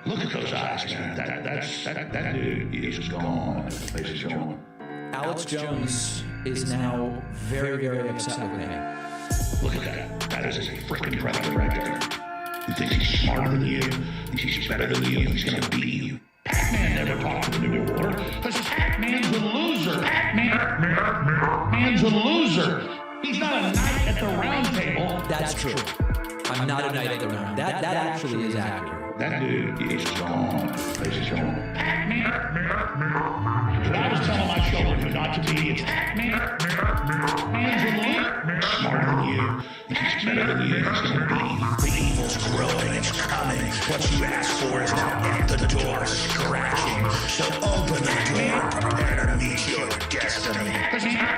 Look at those eyes, man. That dude is gone. Ladies and gentlemen. Alex Jones is now very, very upset with me. Look at that. That is a freaking predator right there. Who thinks he's smarter than you, thinks he's better than you, he's gonna beat you. Pac-Man never talked to the New Order, because Pac-Man's a loser. Pac-Man's a loser. He's not a knight at the round table. That's true. I'm not a knight at the round. That actually is accurate. That dude is gone, ladies and gentlemen. Pac-Man. But I was telling my children not to be. It's Pac-Man. Man's a loser. Smarter than you. He's better than you. He's gonna beat you. The evil's growing, it's coming. What you asked for is now at the door, scratching. So open the door, prepare to meet your destiny.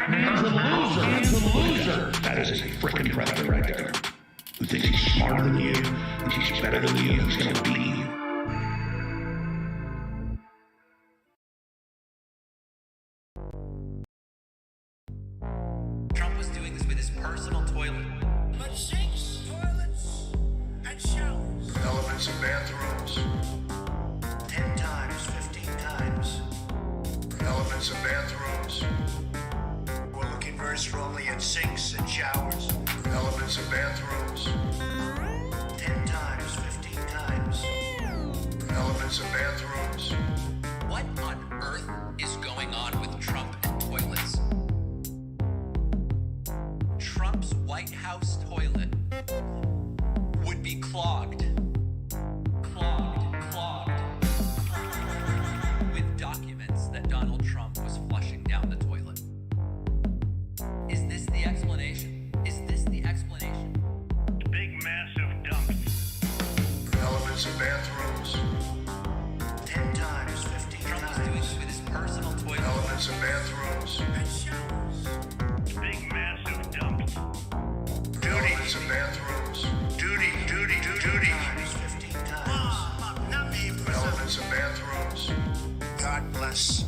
Man's a loser. Man's a loser. That is a freaking predator right there. Who thinks he's smarter than you, thinks he's better than you, he's gonna beat you. Trump was doing this with his personal toilet. But sinks, toilets, and showers. Elements in bathrooms. 10 times, 15 times. Elements in bathrooms. We're looking very strongly at sinks and showers. Elements in bathrooms. 10 times, 15 times. Elements in bathrooms. What on earth is going on with Trump and toilets? Trump's White House toilet would be clogged. With documents that Donald Trump was flushing down the toilet. Is this the explanation? Is this the explanation? Big massive dump. Elements in bathrooms. 10 times, 15 Trump was times. doing this with his personal toilet. Elements in bathrooms. And showers. Big massive dump. Elements in bathrooms. Duty. 10 times, 15 times. Elements in bathrooms. God bless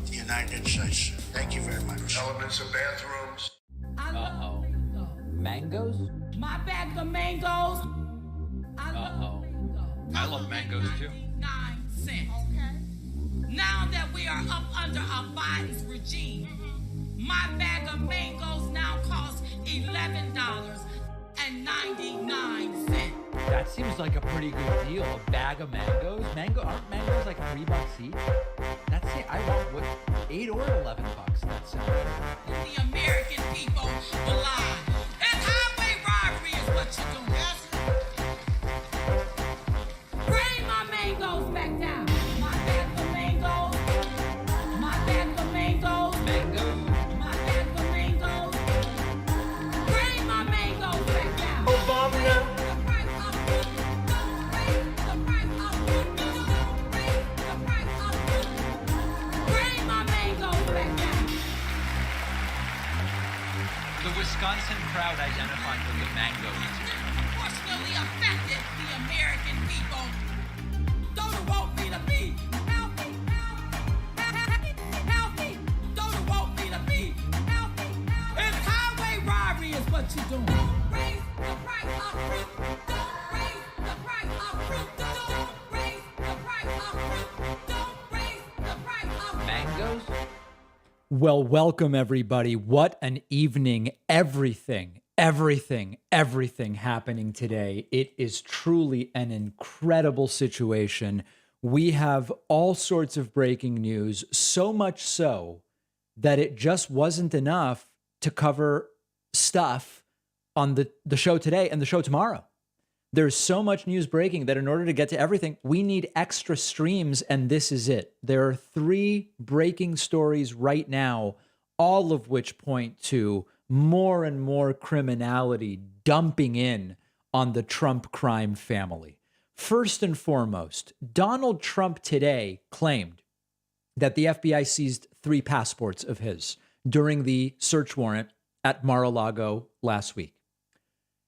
the United States. Thank you very much. Elements in bathrooms. Uh-oh. Mangoes? My bag of mangoes. Uh-oh. I love mangoes too. 9 cents. Okay. Now that we are up under a Biden's regime, my bag of mangoes now costs $11.99. That seems like a pretty good deal. A bag of mangoes. Aren't mangoes like $3 each? That's it. I want what, $8 or $11. That sounds good. The American people alive. And highway robbery is what you're doing. Bring my mangoes back down. My bag of mangoes. My bag of mangoes. Mangoes? My bag of mangoes. Bring my mangoes back down. Obama. The price of fruit. Don't raise the price of fruit. Don't raise the price of fruit. Bring my mangoes back down. The Wisconsin crowd identified with the mango eater. Unfortunately affected the American people. Don't want me to be healthy. Don't want me to be healthy. It's highway robbery is what you're doing. Don't raise the price of fruit. Don't raise the price of fruit. Don't raise the price of fruit. Don't raise the price of fruit. Mangoes? Well, welcome everybody. What an evening. Everything happening today. It is truly an incredible situation. We have all sorts of breaking news, so much so that it just wasn't enough to cover stuff on the show today and the show tomorrow. There's so much news breaking that in order to get to everything, we need extra streams, and this is it. There are 3 breaking stories right now, all of which point to more and more criminality dumping in on the Trump crime family. First and foremost, Donald Trump today claimed that the FBI seized 3 passports of his during the search warrant at Mar-a-Lago last week.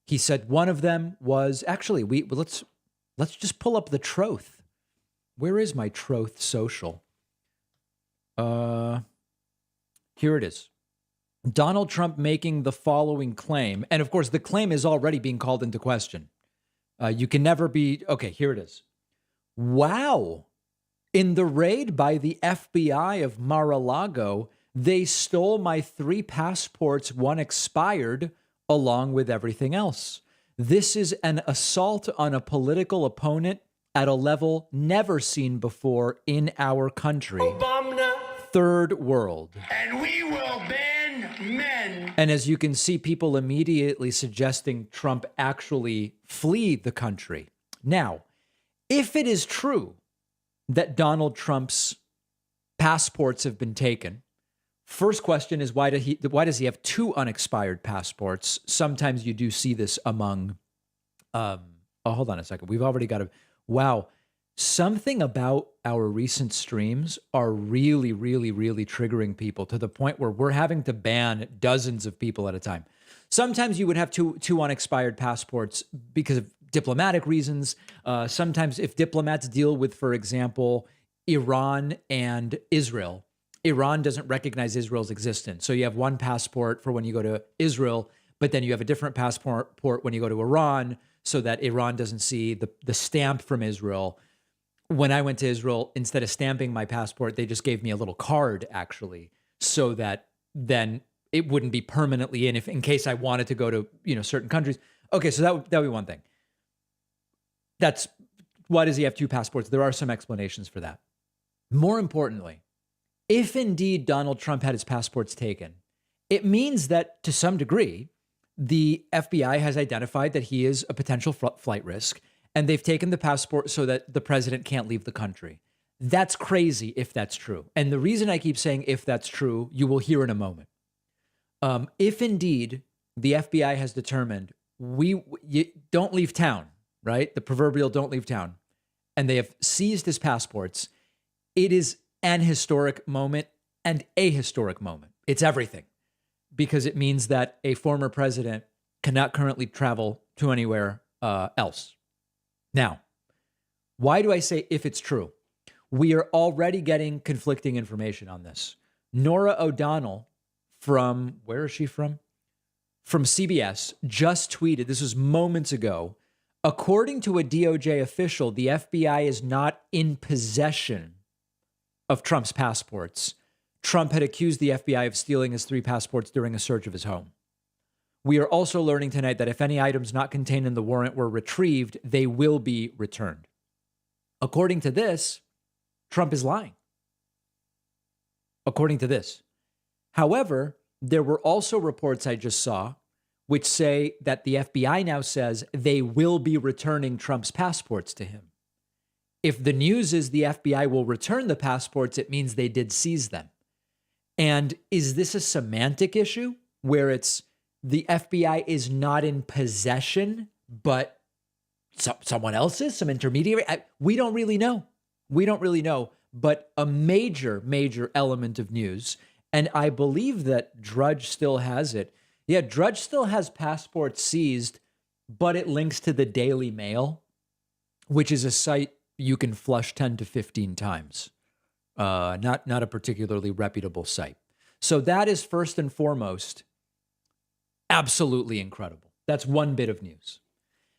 He said one of them was actually let's just pull up the Troth. Where is my Troth social? Here it is. Donald Trump making the following claim, and of course the claim is already being called into question. You can never be okay. Here it is. Wow. In the raid by the FBI of Mar-a-Lago, they stole my 3 passports, 1 expired, along with everything else. This is an assault on a political opponent at a level never seen before in our country. Obama. Third world. And we will ban men. And as you can see, people immediately suggesting Trump actually flee the country. Now, if it is true that Donald Trump's passports have been taken, first question is why does he have 2 unexpired passports? Sometimes you do see this among hold on a second. We've already got wow. Something about our recent streams are really, really, really triggering people to the point where we're having to ban dozens of people at a time. Sometimes you would have two unexpired passports because of diplomatic reasons. Sometimes if diplomats deal with, for example, Iran and Israel, Iran doesn't recognize Israel's existence. So you have 1 passport for when you go to Israel, but then you have a different passport when you go to Iran so that Iran doesn't see the stamp from Israel. When I went to Israel, instead of stamping my passport, they just gave me a little card, actually, so that then it wouldn't be permanently in case I wanted to go to, certain countries. Okay, so that would be one thing. That's why does he have 2 passports? There are some explanations for that. More importantly, if indeed Donald Trump had his passports taken, it means that to some degree, the FBI has identified that he is a potential flight risk, and they've taken the passport so that the president can't leave the country. That's crazy if that's true. And the reason I keep saying if that's true, you will hear in a moment. If indeed the FBI has determined you don't leave town, right? The proverbial don't leave town, and they have seized his passports, it is an historic moment and a historic moment. It's everything, because it means that a former president cannot currently travel to anywhere else. Now, why do I say if it's true? We are already getting conflicting information on this. Norah O'Donnell where is she from? From CBS just tweeted, this was moments ago, according to a DOJ official, the FBI is not in possession of Trump's passports. Trump had accused the FBI of stealing his 3 passports during a search of his home. We are also learning tonight that if any items not contained in the warrant were retrieved, they will be returned. According to this, Trump is lying. According to this. However, there were also reports I just saw which say that the FBI now says they will be returning Trump's passports to him. If the news is the FBI will return the passports, it means they did seize them. And is this a semantic issue where it's the FBI is not in possession, but someone else is, some intermediary? We don't really know. But a major, major element of news, and I believe that Drudge still has it. Yeah, Drudge still has passports seized, but it links to the Daily Mail, which is a site you can flush 10 to 15 times. Not a particularly reputable site. So that is first and foremost absolutely incredible. That's one bit of news.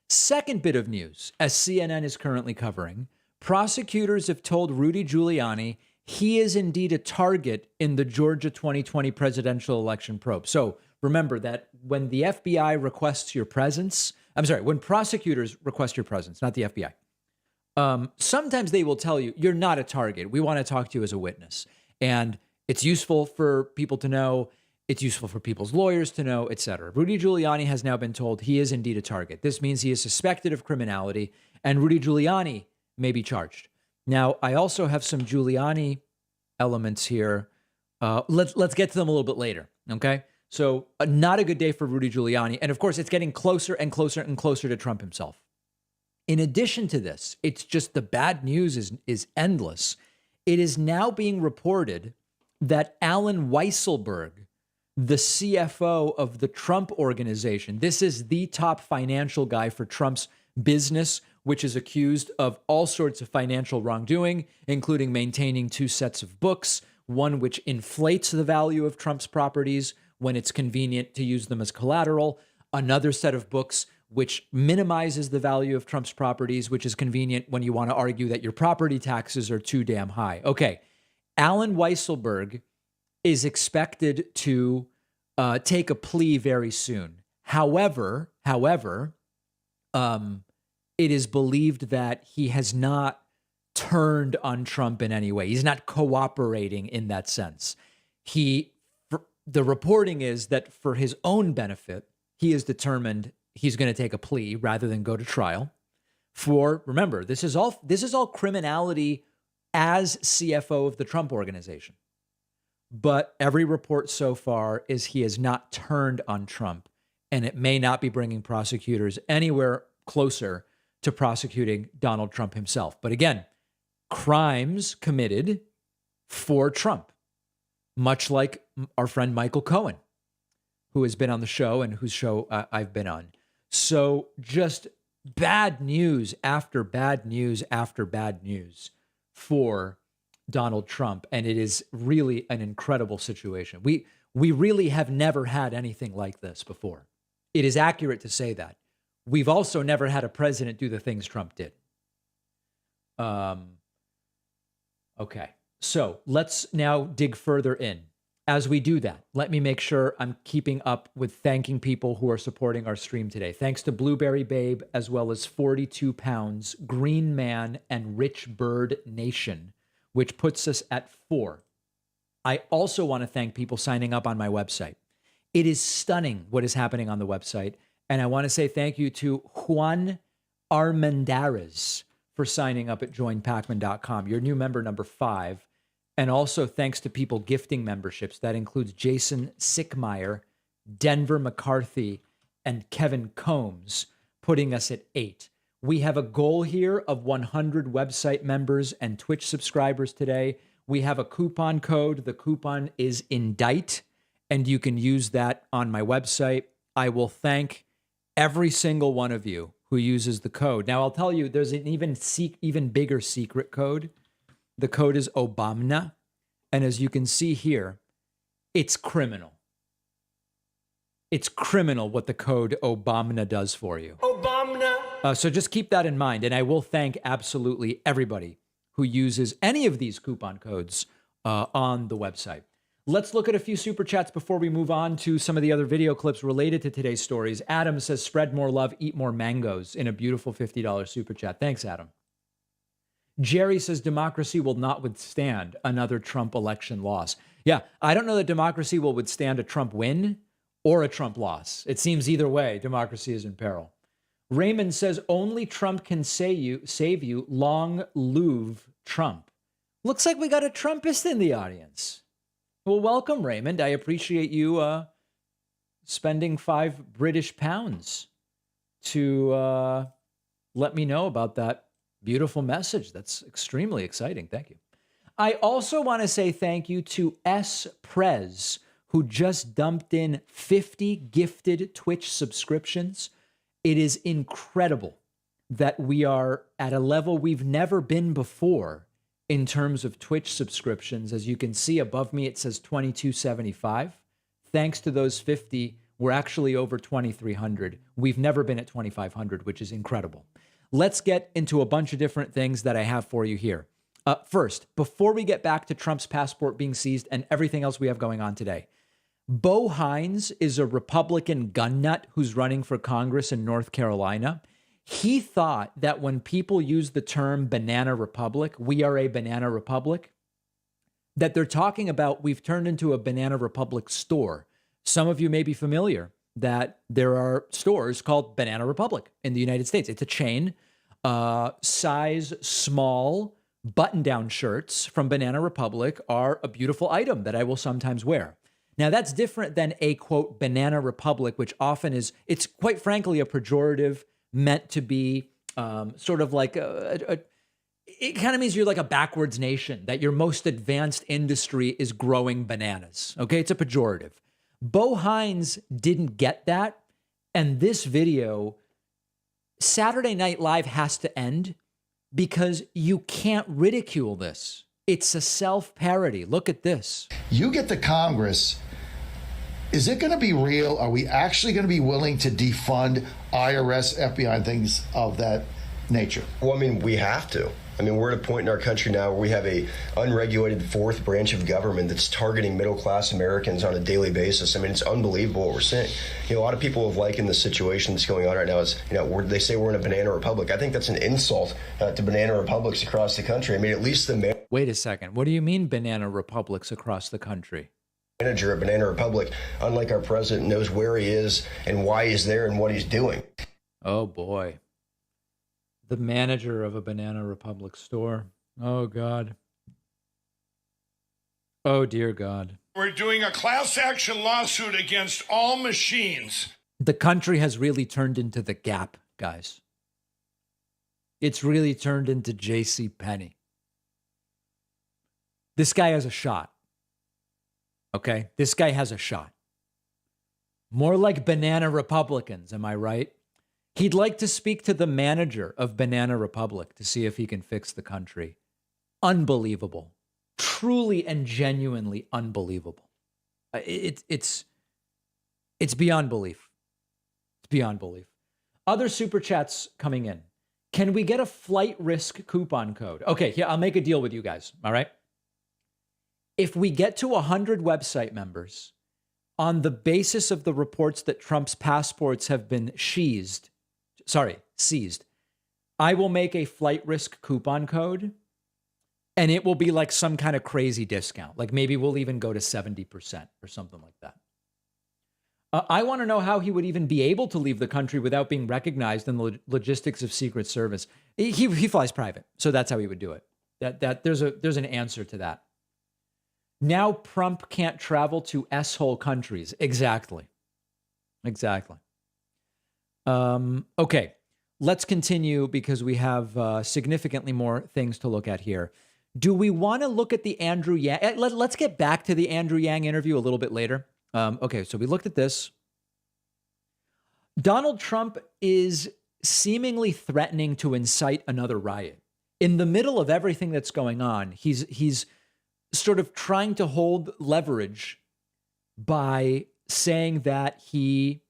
Second bit of news, as CNN is currently covering, prosecutors have told Rudy Giuliani he is indeed a target in the Georgia 2020 presidential election probe. So remember that when the FBI requests your presence, when prosecutors request your presence, not the FBI, sometimes they will tell you, you're not a target. We want to talk to you as a witness. And it's useful for people to know. It's useful for people's lawyers to know, et cetera. Rudy Giuliani has now been told he is indeed a target. This means he is suspected of criminality, and Rudy Giuliani may be charged. Now, I also have some Giuliani elements here. Let's get to them a little bit later, okay? So not a good day for Rudy Giuliani. And of course, it's getting closer and closer and closer to Trump himself. In addition to this, it's just the bad news is endless. It is now being reported that Alan Weisselberg, the CFO of the Trump Organization, this is the top financial guy for Trump's business, which is accused of all sorts of financial wrongdoing, including maintaining 2 sets of books, one which inflates the value of Trump's properties when it's convenient to use them as collateral, another set of books which minimizes the value of Trump's properties, which is convenient when you want to argue that your property taxes are too damn high. Okay, Alan Weisselberg is expected to take a plea very soon. However, it is believed that he has not turned on Trump in any way. He's not cooperating in that sense. The reporting is that for his own benefit, he is determined he's going to take a plea rather than go to trial. Remember, this is all criminality as CFO of the Trump organization. But every report so far is he has not turned on Trump, and it may not be bringing prosecutors anywhere closer to prosecuting Donald Trump himself. But again, crimes committed for Trump, much like our friend Michael Cohen, who has been on the show and whose show I've been on. So just bad news after bad news after bad news for Donald Trump. And it is really an incredible situation. We really have never had anything like this before. It is accurate to say that. We've also never had a president do the things Trump did. Okay, so let's now dig further in. As we do that, let me make sure I'm keeping up with thanking people who are supporting our stream today. Thanks to Blueberry Babe, as well as 42 Pounds, Green Man, and Rich Bird Nation, which puts us at 4. I also want to thank people signing up on my website. It is stunning what is happening on the website. And I want to say thank you to Juan Armendariz for signing up at joinpacman.com. Your new member number 5. And also thanks to people gifting memberships. That includes Jason Sickmeyer, Denver McCarthy, and Kevin Combs, putting us at 8. We have a goal here of 100 website members and Twitch subscribers today. We have a coupon code. The coupon is INDICT, and you can use that on my website. I will thank every single one of you who uses the code. Now, I'll tell you, there's an even bigger secret code. The code is OBAMNA. And as you can see here, it's criminal. It's criminal what the code OBAMNA does for you. OBAMNA. So just keep that in mind. And I will thank absolutely everybody who uses any of these coupon codes on the website. Let's look at a few super chats before we move on to some of the other video clips related to today's stories. Adam says, spread more love, eat more mangoes, in a beautiful $50 super chat. Thanks, Adam. Jerry says, democracy will not withstand another Trump election loss. Yeah, I don't know that democracy will withstand a Trump win or a Trump loss. It seems either way, democracy is in peril. Raymond says, only Trump can save you. Long live Trump. Looks like we got a Trumpist in the audience. Well, welcome, Raymond. I appreciate you spending 5 British pounds to let me know about that beautiful message. That's extremely exciting. Thank you. I also want to say thank you to S. Prez, who just dumped in 50 gifted Twitch subscriptions. It is incredible that we are at a level we've never been before in terms of Twitch subscriptions. As you can see above me, it says 2275. Thanks to those 50, we're actually over 2,300. We've never been at 2,500, which is incredible. Let's get into a bunch of different things that I have for you here. First, before we get back to Trump's passport being seized and everything else we have going on today, Bo Hines is a Republican gun nut who's running for Congress in North Carolina. He thought that when people use the term banana republic, we are a banana republic, that they're talking about we've turned into a banana republic store. Some of you may be familiar that there are stores called Banana Republic in the United States. It's a chain, size small, button-down shirts from Banana Republic are a beautiful item that I will sometimes wear. Now, that's different than a, quote, Banana Republic, which often is, it's quite frankly a pejorative meant to be sort of like it kind of means you're like a backwards nation, that your most advanced industry is growing bananas. Okay, it's a pejorative. Bo Hines didn't get that. And this video, Saturday Night Live has to end because you can't ridicule this. It's a self-parody. Look at this. You get to Congress Is it going to be real? Are we actually going to be willing to defund IRS, FBI, and things of that nature? Well, I mean, we have to. I mean, we're at a point in our country now where we have a unregulated fourth branch of government that's targeting middle-class Americans on a daily basis. I mean, it's unbelievable what we're seeing. You know, a lot of people have likened the situation that's going on right now as, you know, they say we're in a banana republic. I think that's an insult to banana republics across the country. I mean, at least the Wait a second. What do you mean banana republics across the country? manager at Banana Republic, unlike our president, knows where he is and why he's there and what he's doing. Oh, boy. The manager of a Banana Republic store. Oh, God. Oh, dear God. We're doing a class action lawsuit against all machines. The country has really turned into the Gap, guys. It's really turned into J.C. Penney. This guy has a shot. Okay? This guy has a shot. More like Banana Republicans, am I right? He'd like to speak to the manager of Banana Republic to see if he can fix the country. Unbelievable. Truly and genuinely unbelievable. It's beyond belief. It's beyond belief. Other super chats coming in. Can we get a flight risk coupon code? Okay, yeah, I'll make a deal with you guys, all right? If we get to 100 website members on the basis of the reports that Trump's passports have been seized, I will make a flight risk coupon code, and it will be like some kind of crazy discount. Like maybe we'll even go to 70% or something like that. I want to know how he would even be able to leave the country without being recognized in the logistics of Secret Service. He flies private, so that's how he would do it. That there's an answer to that. Now Trump can't travel to S-hole countries. Exactly. Okay, let's continue because we have significantly more things to look at here. Do we want to look at the Andrew Yang? Let's get back to the Andrew Yang interview a little bit later. Okay, so we looked at this. Donald Trump is seemingly threatening to incite another riot. In the middle of everything that's going on, he's sort of trying to hold leverage by saying that he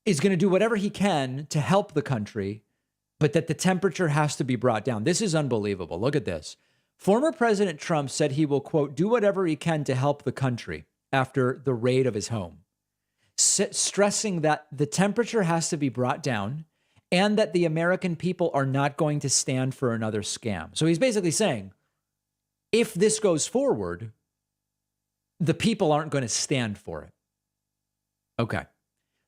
is going to do whatever he can to help the country, but that the temperature has to be brought down. This is unbelievable. Look at this. Former President Trump said he will, quote, do whatever he can to help the country after the raid of his home, stressing that the temperature has to be brought down and that the American people are not going to stand for another scam. So he's basically saying, if this goes forward, the people aren't going to stand for it. Okay.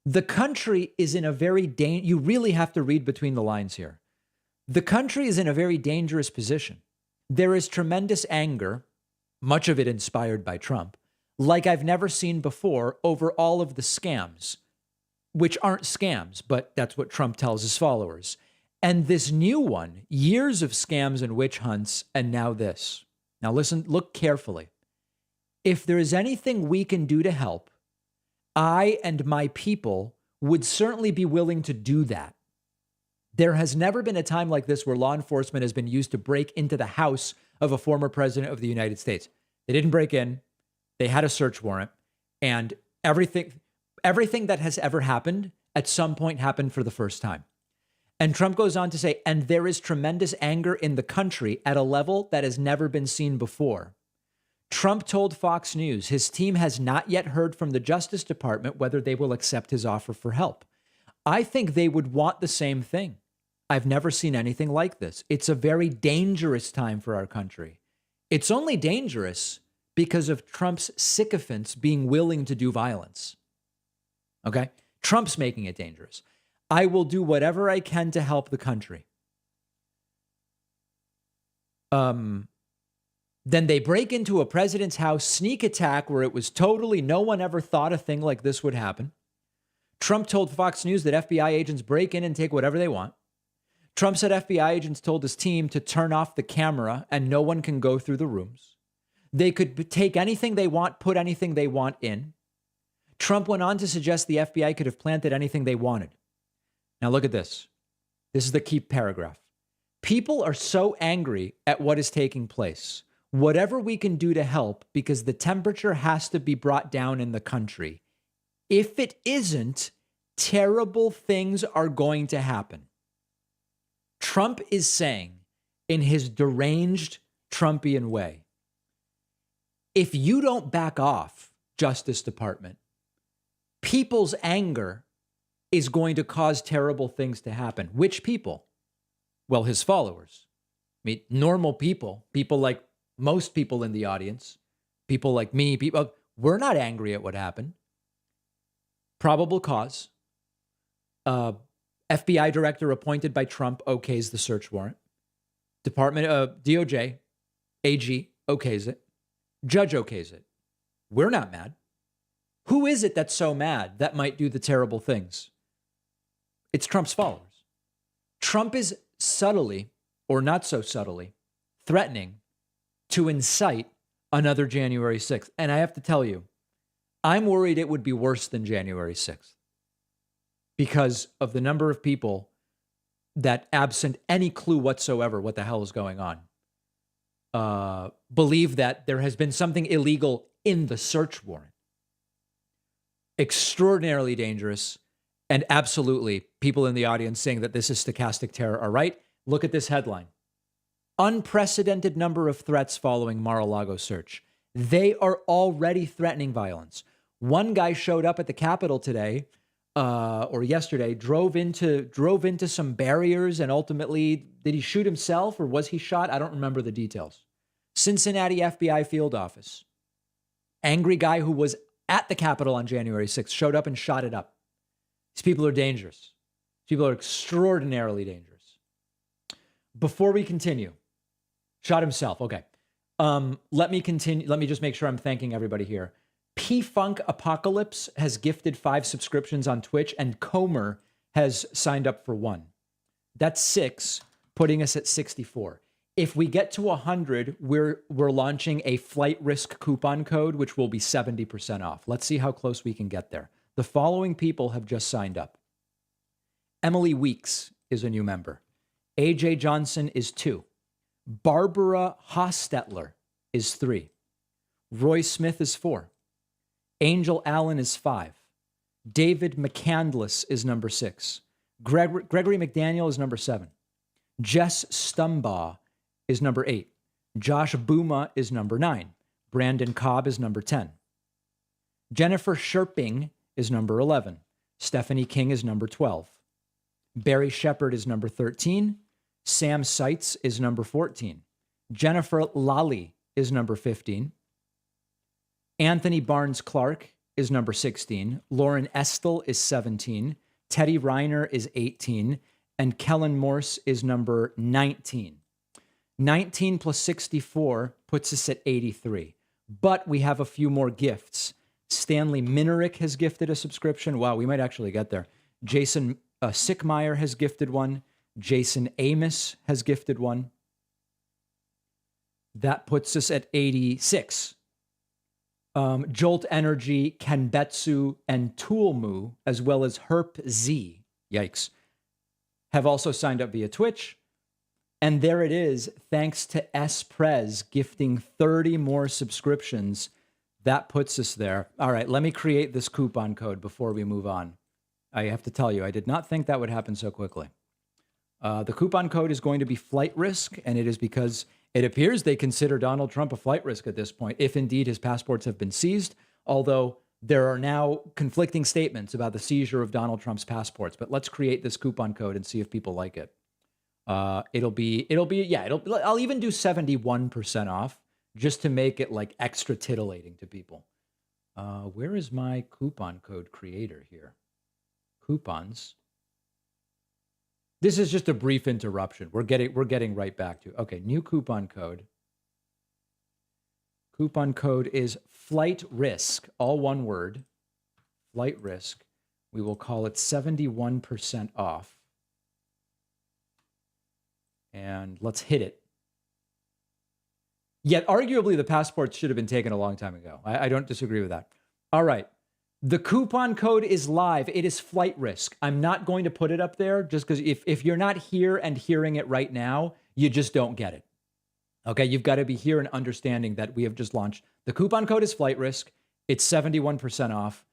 The country is in a very you really have to read between the lines here. The country is in a very dangerous position. There is tremendous anger, much of it inspired by Trump, like I've never seen before over all of the scams, which aren't scams, but that's what Trump tells his followers. And this new one, years of scams and witch hunts, and now this. Now listen, look carefully. If there is anything we can do to help, I and my people would certainly be willing to do that. There has never been a time like this where law enforcement has been used to break into the house of a former president of the United States. They didn't break in. They had a search warrant, and everything that has ever happened at some point happened for the first time. And Trump goes on to say, and there is tremendous anger in the country at a level that has never been seen before. Trump told Fox News his team has not yet heard from the Justice Department whether they will accept his offer for help. I think they would want the same thing. I've never seen anything like this. It's a very dangerous time for our country. It's only dangerous because of Trump's sycophants being willing to do violence. Okay? Trump's making it dangerous. I will do whatever I can to help the country. Then they break into a president's house, sneak attack where it was totally, no one ever thought a thing like this would happen. Trump told Fox News that FBI agents break in and take whatever they want. Trump said FBI agents told his team to turn off the camera and no one can go through the rooms. They could take anything they want, put anything they want in. Trump went on to suggest the FBI could have planted anything they wanted. Now look at this. This is the key paragraph. People are so angry at what is taking place. whatever we can do to help, because the temperature has to be brought down in the country. If it isn't, terrible things are going to happen. Trump is saying in his deranged Trumpian way, if you don't back off, Justice Department, people's anger is going to cause terrible things to happen. Which people? Well, his followers. I mean, normal people like most people in the audience, people like me, we're not angry at what happened. Probable cause. FBI director appointed by Trump okays the search warrant. Department of DOJ, AG okays it. Judge okays it. We're not mad. Who is it that's so mad that might do the terrible things? It's Trump's followers. Trump is subtly, or not so subtly, threatening to incite another January 6th. And I have to tell you, I'm worried it would be worse than January 6th because of the number of people that, absent any clue whatsoever what the hell is going on, believe that there has been something illegal in the search warrant. Extraordinarily dangerous, and absolutely people in the audience saying that this is stochastic terror are right. Look at this headline. Unprecedented number of threats following Mar-a-Lago search. They are already threatening violence. One guy showed up at the Capitol today, or yesterday, drove into some barriers, and ultimately, did he shoot himself or was he shot? I don't remember the details. Cincinnati FBI field office. Angry guy who was at the Capitol on January 6th showed up and shot it up. These people are dangerous. People are extraordinarily dangerous. Before we continue, shot himself. Okay. Let me continue. Let me just make sure I'm thanking everybody here. P-Funk Apocalypse has gifted 5 subscriptions on Twitch, and Comer has signed up for 1. That's 6, putting us at 64. If we get to 100, we're launching a flight risk coupon code, which will be 70% off. Let's see how close we can get there. The following people have just signed up. Emily Weeks is a new member. AJ Johnson is 2. Barbara Hostetler is 3. Roy Smith is 4. Angel Allen is 5. David McCandless is number 6. Gregory McDaniel is number 7. Jess Stumbaugh is number 8. Josh Booma is number 9. Brandon Cobb is number 10. Jennifer Sherping is number 11. Stephanie King is number 12. Barry Shepard is number 13. Sam Seitz is number 14. Jennifer Lally is number 15. Anthony Barnes Clark is number 16. Lauren Estel is 17. Teddy Reiner is 18. And Kellen Morse is number 19. 19 plus 64 puts us at 83. But we have a few more gifts. Stanley Minerick has gifted a subscription. Wow, we might actually get there. Jason Sickmeyer has gifted one. Jason Amos has gifted one. That puts us at 86. Jolt Energy, Kenbetsu, and Toolmoo, as well as Herp Z, yikes, have also signed up via Twitch. And there it is, thanks to S. Prez gifting 30 more subscriptions. That puts us there. All right, let me create this coupon code before we move on. I have to tell you, I did not think that would happen so quickly. The coupon code is going to be flight risk, and it is because it appears they consider Donald Trump a flight risk at this point, if indeed his passports have been seized, although there are now conflicting statements about the seizure of Donald Trump's passports. But let's create this coupon code and see if people like it. I'll even do 71% off just to make it like extra titillating to people. Where is my coupon code creator here? Coupons. This is just a brief interruption. We're getting right back to. Okay, new coupon code. Coupon code is flight risk, all one word. Flight risk. We will call it 71% off. And let's hit it. Yet, arguably, the passports should have been taken a long time ago. I don't disagree with that. All right. The coupon code is live. It is flight risk. I'm not going to put it up there just because if you're not here and hearing it right now, you just don't get it. Okay, you've got to be here and understanding that we have just launched. The coupon code is Flight Risk. It's 71% off,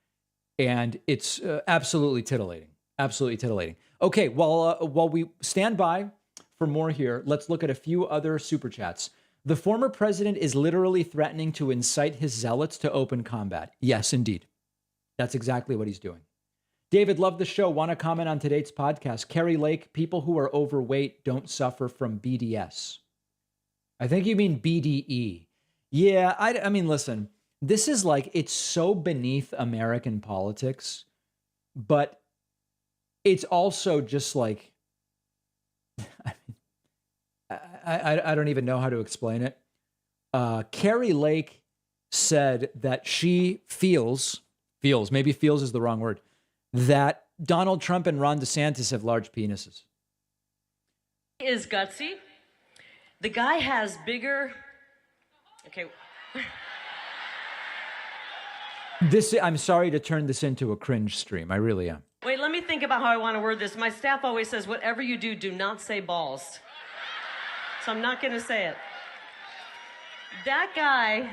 and it's absolutely titillating. Absolutely titillating. Okay, while we stand by for more here, let's look at a few other super chats. The former president is literally threatening to incite his zealots to open combat. Yes, indeed. That's exactly what he's doing. David, love the show. Want to comment on today's podcast? Kari Lake, people who are overweight don't suffer from BDS. I think you mean BDE. Yeah, I mean, listen, this is like, it's so beneath American politics, but it's also just like, I don't even know how to explain it. Kari Lake said that she feels, maybe feels is the wrong word, that Donald Trump and Ron DeSantis have large penises. He is gutsy. The guy has bigger. Okay. I'm sorry to turn this into a cringe stream. I really am. Wait, let me think about how I want to word this. My staff always says, whatever you do, do not say balls. So I'm not going to say it. That guy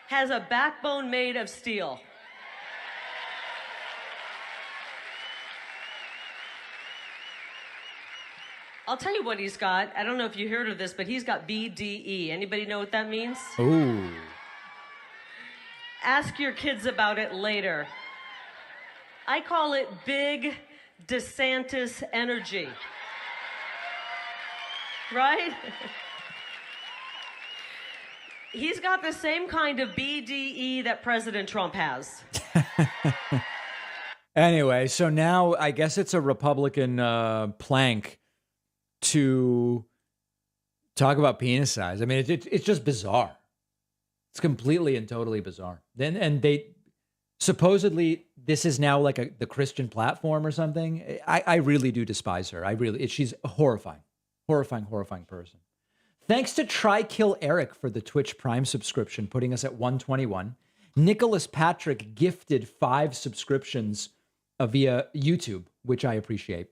has a backbone made of steel. I'll tell you what he's got. I don't know if you heard of this, but he's got BDE. Anybody know what that means? Ooh. Ask your kids about it later. I call it Big DeSantis energy. Right? He's got the same kind of BDE that President Trump has. Anyway, so now I guess it's a Republican plank to talk about penis size. I mean, it's just bizarre. It's completely and totally bizarre. And they supposedly this is now like the Christian platform or something. I really do despise her. She's a horrifying person. Thanks to Try Kill Eric for the Twitch Prime subscription, putting us at 121. Nicholas Patrick gifted 5 subscriptions via YouTube, which I appreciate.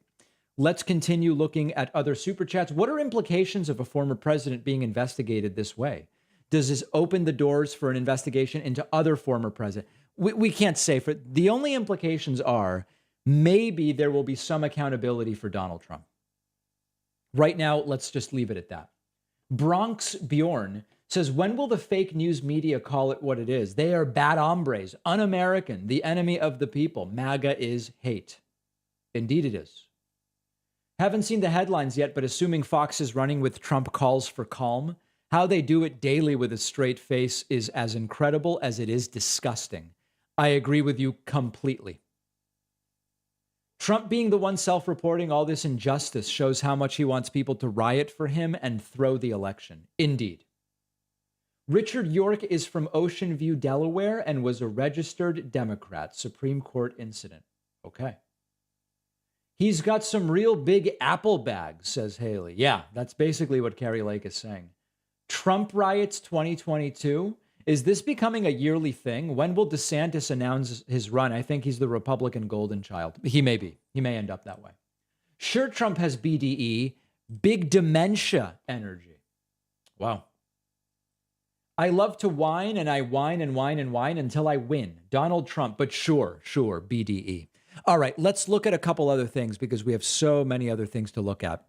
Let's continue looking at other super chats. What are implications of a former president being investigated this way? Does this open the doors for an investigation into other former presidents? We can't say. The only implications are maybe there will be some accountability for Donald Trump. Right now, let's just leave it at that. Bronx Bjorn says, when will the fake news media call it what it is? They are bad hombres, un-American, the enemy of the people. MAGA is hate. Indeed it is. Haven't seen the headlines yet, but assuming Fox is running with Trump calls for calm, how they do it daily with a straight face is as incredible as it is disgusting. I agree with you completely. Trump being the one self-reporting all this injustice shows how much he wants people to riot for him and throw the election. Indeed. Richard York is from Ocean View, Delaware, and was a registered Democrat. Supreme Court incident. Okay. He's got some real big apple bags, says Haley. Yeah, that's basically what Kari Lake is saying. Trump riots 2022. Is this becoming a yearly thing? When will DeSantis announce his run? I think he's the Republican golden child. He may be. He may end up that way. Sure, Trump has BDE, big dementia energy. Wow. I love to whine, and I whine and whine and whine until I win. Donald Trump, but sure, BDE. All right, let's look at a couple other things because we have so many other things to look at.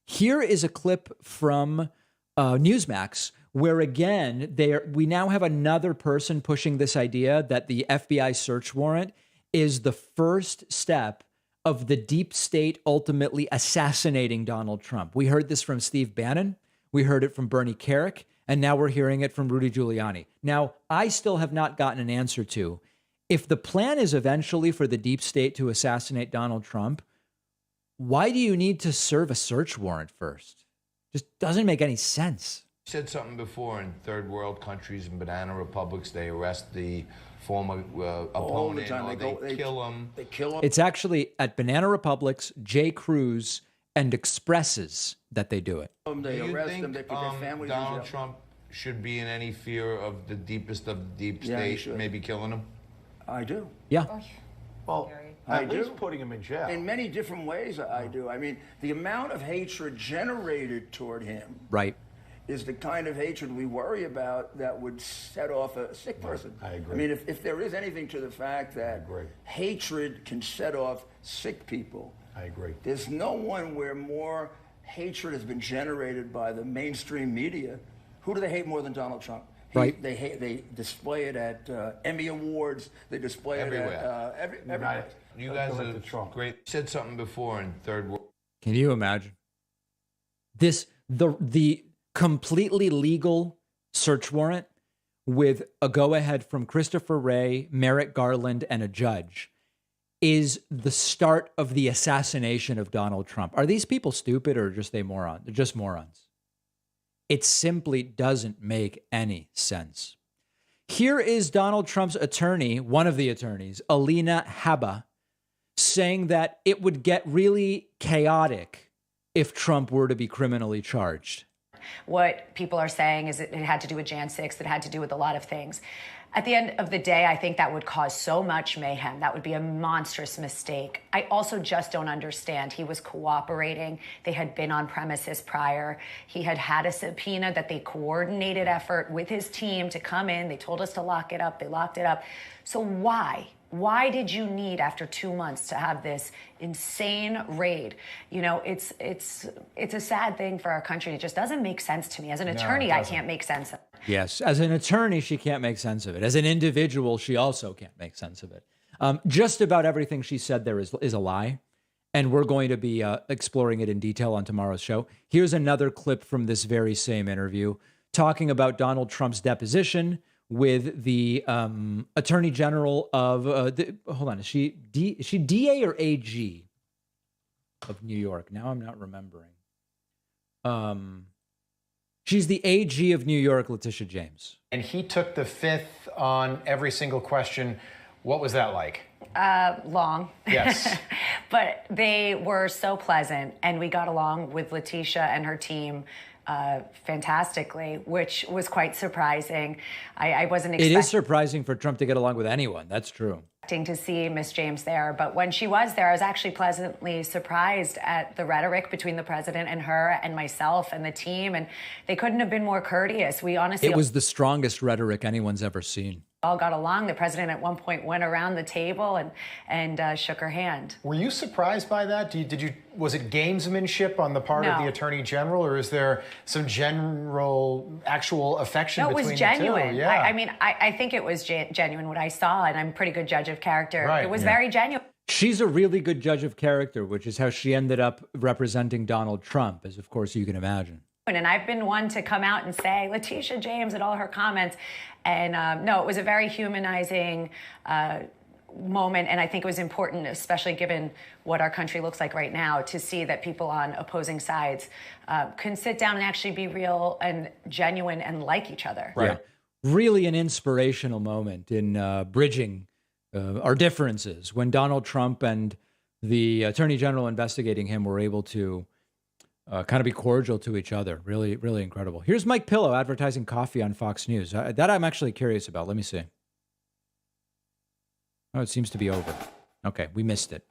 Here is a clip from Newsmax where, again, we now have another person pushing this idea that the FBI search warrant is the first step of the deep state ultimately assassinating Donald Trump. We heard this from Steve Bannon. We heard it from Bernie Kerik. And now we're hearing it from Rudy Giuliani. Now, I still have not gotten an answer to, if the plan is eventually for the deep state to assassinate Donald Trump, why do you need to serve a search warrant first? Just doesn't make any sense. You said something before, in third world countries and banana republics, they arrest the former opponent, all the time. or they kill him. They kill him. It's actually at banana republics, J. Crews, and Expresses that they do it. They do you arrest think them, they put their families in Donald jail. Trump should be in any fear of the deepest of the deep Yeah, he state, should. maybe killing him? I do. Yeah. Well, I At do. least putting him in jail. In many different ways, I do. I mean, the amount of hatred generated toward him Right. is the kind of hatred we worry about that would set off a sick person. I agree. I mean, if there is anything to the fact that hatred can set off sick people, I agree. there's no one where more hatred has been generated by the mainstream media. Who do they hate more than Donald Trump? Right. They display it at Emmy Awards. They display it at everywhere. You guys are great. You said something before in third world. Can you imagine the completely legal search warrant with a go-ahead from Christopher Wray, Merrick Garland, and a judge is the start of the assassination of Donald Trump. Are these people stupid or just morons? They're just morons. It simply doesn't make any sense. Here is Donald Trump's attorney, one of the attorneys, Alina Habba, saying that it would get really chaotic if Trump were to be criminally charged. What people are saying is it had to do with Jan 6th. It had to do with a lot of things. At the end of the day, I think that would cause so much mayhem. That would be a monstrous mistake. I also just don't understand. He was cooperating. They had been on premises prior. He had had a subpoena that they coordinated effort with his team to come in. They told us to lock it up. They locked it up. So why? Why did you need, after 2 months, to have this insane raid? You know, it's a sad thing for our country. It just doesn't make sense to me. As an attorney, I can't make sense of it. Yes, as an attorney, she can't make sense of it. As an individual, she also can't make sense of it. Just about everything she said there is a lie, and we're going to be exploring it in detail on tomorrow's show. Here's another clip from this very same interview talking about Donald Trump's deposition with the Attorney General of, hold on, is she DA or AG of New York? Now I'm not remembering. She's the AG of New York, Letitia James. And he took the fifth on every single question. What was that like? Long. Yes. But they were so pleasant, and we got along with Letitia and her team fantastically, which was quite surprising. I wasn't expecting. It is surprising for Trump to get along with anyone. That's true. To see Miss James there, but when she was there, I was actually pleasantly surprised at the rhetoric between the president and her and myself and the team, and they couldn't have been more courteous. We honestly, it was the strongest rhetoric anyone's ever seen. All got along. The president at one point went around the table and shook her hand. Were you surprised by that? Was it gamesmanship on the part of the Attorney General, or is there some general actual affection between the two? No, it was genuine. Yeah. I mean, I think it was genuine what I saw, and I'm a pretty good judge of character. Right, it was very genuine. She's a really good judge of character, which is how she ended up representing Donald Trump, as of course you can imagine. And I've been one to come out and say Letitia James and all her comments. And no, it was a very humanizing moment. And I think it was important, especially given what our country looks like right now, to see that people on opposing sides can sit down and actually be real and genuine and like each other. Right. Yeah. Really an inspirational moment in bridging our differences when Donald Trump and the Attorney General investigating him were able to kind of be cordial to each other. Really, really incredible. Here's Mike Pillow advertising coffee on Fox News. That I'm actually curious about. Let me see. Oh, it seems to be over. Okay, we missed it.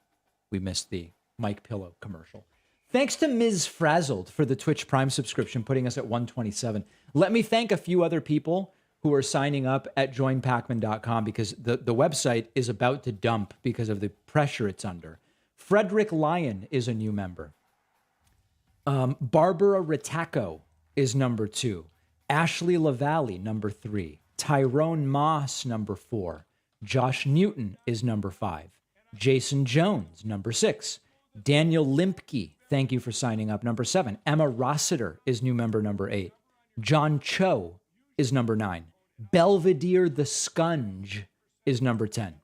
We missed the Mike Pillow commercial. Thanks to Ms. Frazzled for the Twitch Prime subscription, putting us at 127. Let me thank a few other people who are signing up at joinpacman.com because the website is about to dump because of the pressure it's under. Frederick Lyon is a new member. Barbara Ritacco is number 2. Ashley LaValle, number 3. Tyrone Moss, number 4. Josh Newton is number 5. Jason Jones, number 6. Daniel Limpke, thank you for signing up, number 7. Emma Rossiter is new member number 8. John Cho is number 9. Belvedere the Scunge is number 10.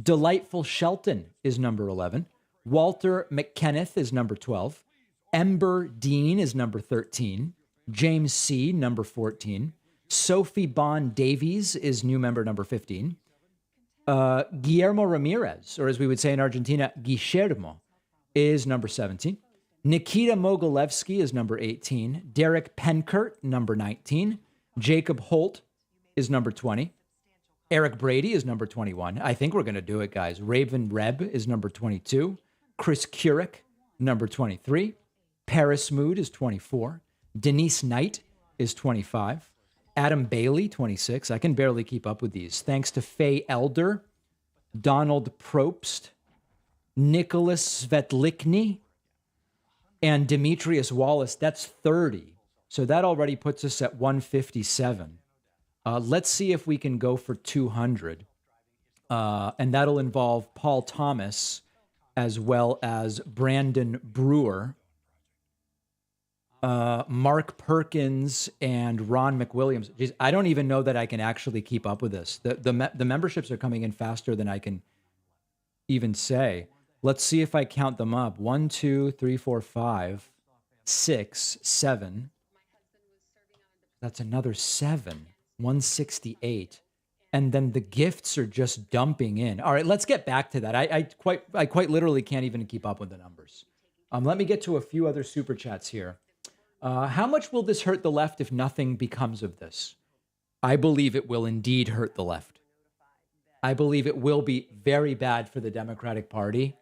Delightful Shelton is number 11. Walter McKenneth is number 12. Ember Dean is number 13. James C., number 14. Sophie Bond Davies is new member number 15. Guillermo Ramirez, or as we would say in Argentina, Guillermo, is number 17. Nikita Mogilevsky is number 18. Derek Penkert, number 19. Jacob Holt is number 20. Eric Brady is number 21. I think we're going to do it, guys. Raven Reb is number 22. Chris Kurek, number 23. Paris Mood is 24. Denise Knight is 25. Adam Bailey, 26. I can barely keep up with these. Thanks to Faye Elder, Donald Probst, Nicholas Svetlikny, and Demetrius Wallace. That's 30. So that already puts us at 157. Let's see if we can go for 200. And that'll involve Paul Thomas as well as Brandon Brewer, Mark Perkins, and Ron McWilliams. Jeez, I don't even know that I can actually keep up with this. The memberships are coming in faster than I can even say. Let's see if I count them up. 1, 2, 3, 4, 5, 6, 7. That's another 7. 168. And then the gifts are just dumping in. All right, let's get back to that. I quite literally can't even keep up with the numbers. Let me get to a few other super chats here. How much will this hurt the left if nothing becomes of this? I believe it will indeed hurt the left. I believe it will be very bad for the Democratic Party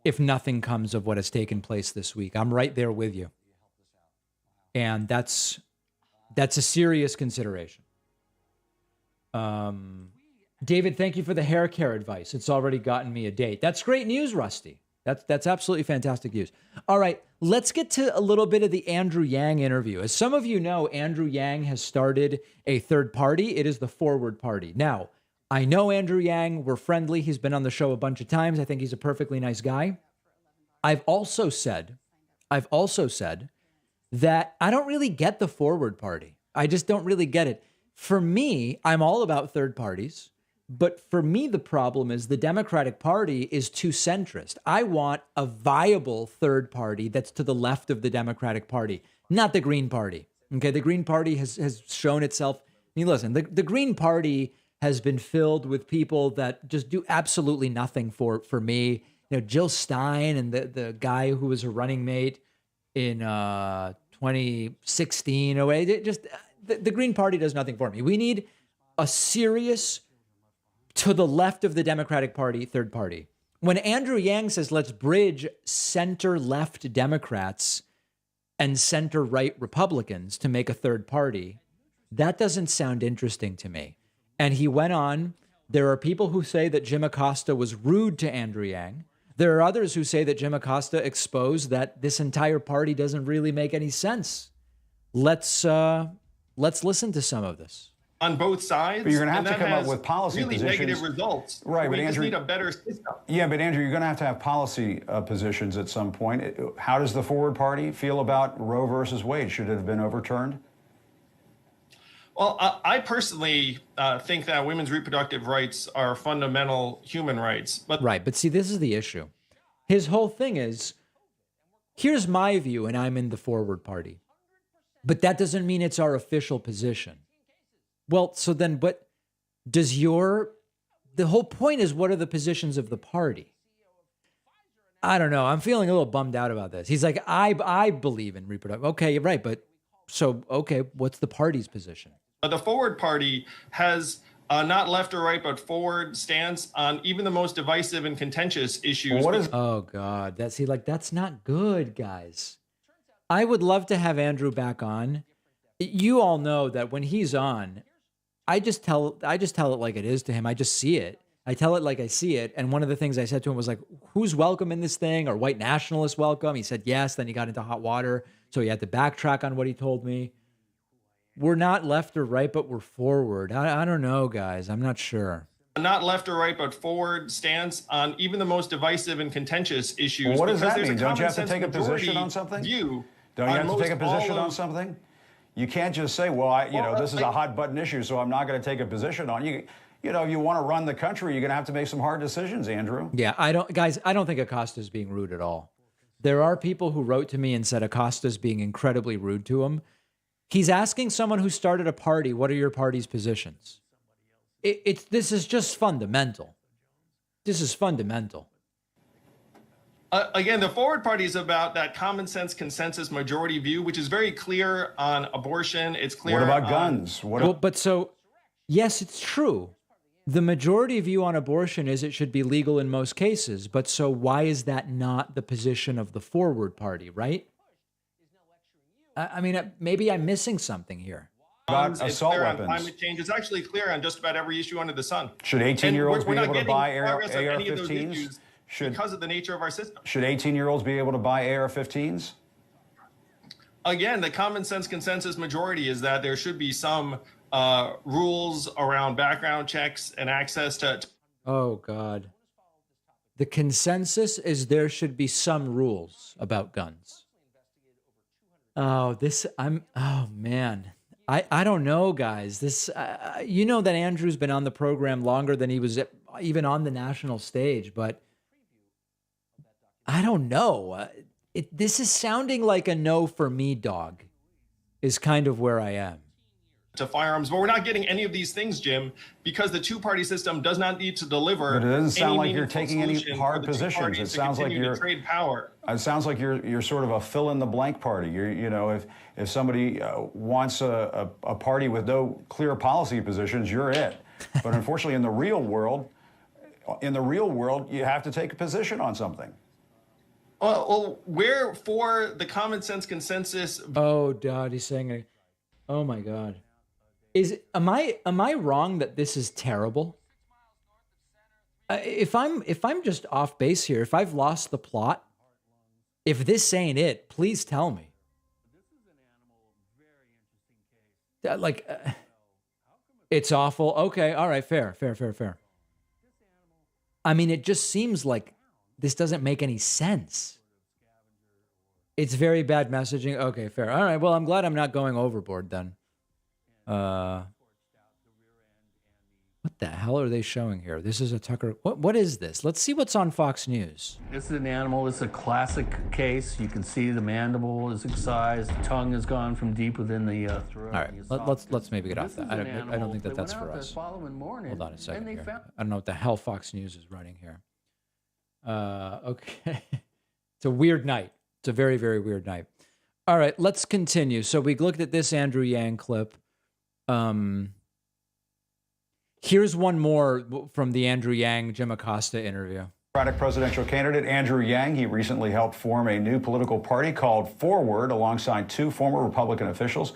if nothing comes of what has taken place this week. I'm right there with you. And that's a serious consideration. David, thank you for the hair care advice. It's already gotten me a date. That's great news, Rusty. That's absolutely fantastic news. All right, let's get to a little bit of the Andrew Yang interview. As some of you know, Andrew Yang has started a third party. It is the Forward Party. Now, I know Andrew Yang. We're friendly. He's been on the show a bunch of times. I think he's a perfectly nice guy. I've also said that I don't really get the Forward Party. I just don't really get it. For me, I'm all about third parties, but for me, the problem is the Democratic Party is too centrist. I want a viable third party that's to the left of the Democratic Party, not the Green Party. Okay, the Green Party has shown itself. I mean, listen, the Green Party has been filled with people that just do absolutely nothing for me. You know, Jill Stein and the guy who was her running mate in 2016. The Green Party does nothing for me. We need a serious, to the left of the Democratic Party, third party. When Andrew Yang says, let's bridge center-left Democrats and center-right Republicans to make a third party, that doesn't sound interesting to me. And he went on, there are people who say that Jim Acosta was rude to Andrew Yang. There are others who say that Jim Acosta exposed that this entire party doesn't really make any sense. Let's listen to some of this. On both sides, but you're going to have to come up with policy really positions. Negative results. Right, we but just Andrew, need a better system. Yeah, but Andrew, you're going to have policy positions at some point. How does the Forward Party feel about Roe versus Wade? Should it have been overturned? Well, I personally think that women's reproductive rights are fundamental human rights. But see, this is the issue. His whole thing is, here's my view, and I'm in the Forward Party. But that doesn't mean it's our official position. Well, so then what does the whole point is, what are the positions of the party? I don't know. I'm feeling a little bummed out about this. He's like, I believe in reproductive. Okay, you're right. But what's the party's position? The Forward Party has not left or right, but forward stance on even the most divisive and contentious issues. Oh, God. That's not good, guys. I would love to have Andrew back on. You all know that when he's on, I just tell it like it is to him. I just see it. I tell it like I see it. And one of the things I said to him was like, who's welcome in this thing? Are white nationalists welcome? He said yes. Then he got into hot water. So he had to backtrack on what he told me. We're not left or right, but we're forward. I don't know, guys. I'm not sure. Not left or right, but forward stance on even the most divisive and contentious issues. Well, what does that mean? Don't you have to take a position on something? Don't you have to take a position on something? You can't just say, well, this is a hot button issue, so I'm not going to take a position on you. You know, if you want to run the country, you're going to have to make some hard decisions, Andrew. Yeah, I don't think Acosta's being rude at all. There are people who wrote to me and said Acosta's being incredibly rude to him. He's asking someone who started a party, what are your party's positions? This is just fundamental. This is fundamental. Again, the Forward Party is about that common sense consensus majority view, which is very clear on abortion. It's clear. What about guns? Yes, it's true. The majority view on abortion is it should be legal in most cases, but so why is that not the position of the Forward Party, right? I mean, maybe I'm missing something here. About assault weapons. Climate change. It's actually clear on just about every issue under the sun. Should 18-year-olds be able to buy AR-15s? Because of the nature of our system. Should 18-year-olds be able to buy AR-15s? Again, the common sense consensus majority is that there should be some rules around background checks and access to. Oh, God. The consensus is there should be some rules about guns. Oh, man. I don't know, guys. This, you know that Andrew's been on the program longer than he was even on the national stage, but I don't know. This is sounding like a no for me, dog, is kind of where I am. To firearms, but we're not getting any of these things, Jim, because the two-party system does not need to deliver. But it doesn't sound like you're taking any hard positions. It sounds like you're trade power. It sounds like you're sort of a fill-in-the-blank party. If somebody wants a party with no clear policy positions, you're it. But unfortunately, in the real world, you have to take a position on something. Well, we're for the common sense consensus. Oh, God, he's saying, oh my God. Am I wrong that this is terrible? If I'm just off base here, if I've lost the plot, if this ain't it, please tell me. It's awful. Okay, all right, fair. I mean, it just seems like this doesn't make any sense. It's very bad messaging. Okay, fair. All right, well, I'm glad I'm not going overboard then. What the hell are they showing here? This is a Tucker. What is this? Let's see what's on Fox News. This is an animal. This is a classic case. You can see the mandible is excised. The tongue has gone from deep within the throat. All right, let's maybe get off that. I don't think that's for us. Hold on a second here. I don't know what the hell Fox News is running here. Okay. It's a weird night. It's a very, very weird night. All right, let's continue. So we looked at this Andrew Yang clip. Here's one more from the Andrew Yang, Jim Acosta interview. Democratic presidential candidate Andrew Yang, he recently helped form a new political party called Forward alongside two former Republican officials.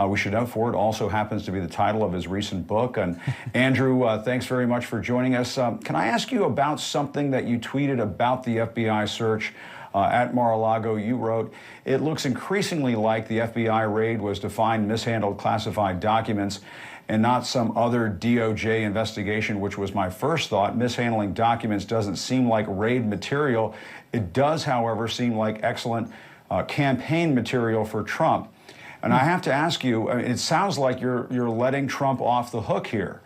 We should note Forward also happens to be the title of his recent book. And Andrew, thanks very much for joining us. Can I ask you about something that you tweeted about the FBI search at Mar-a-Lago? You wrote, "It looks increasingly like the FBI raid was to find mishandled classified documents and not some other DOJ investigation," which was my first thought. Mishandling documents doesn't seem like raid material. It does, however, seem like excellent campaign material for Trump. And I have to ask you, it sounds like you're letting Trump off the hook here.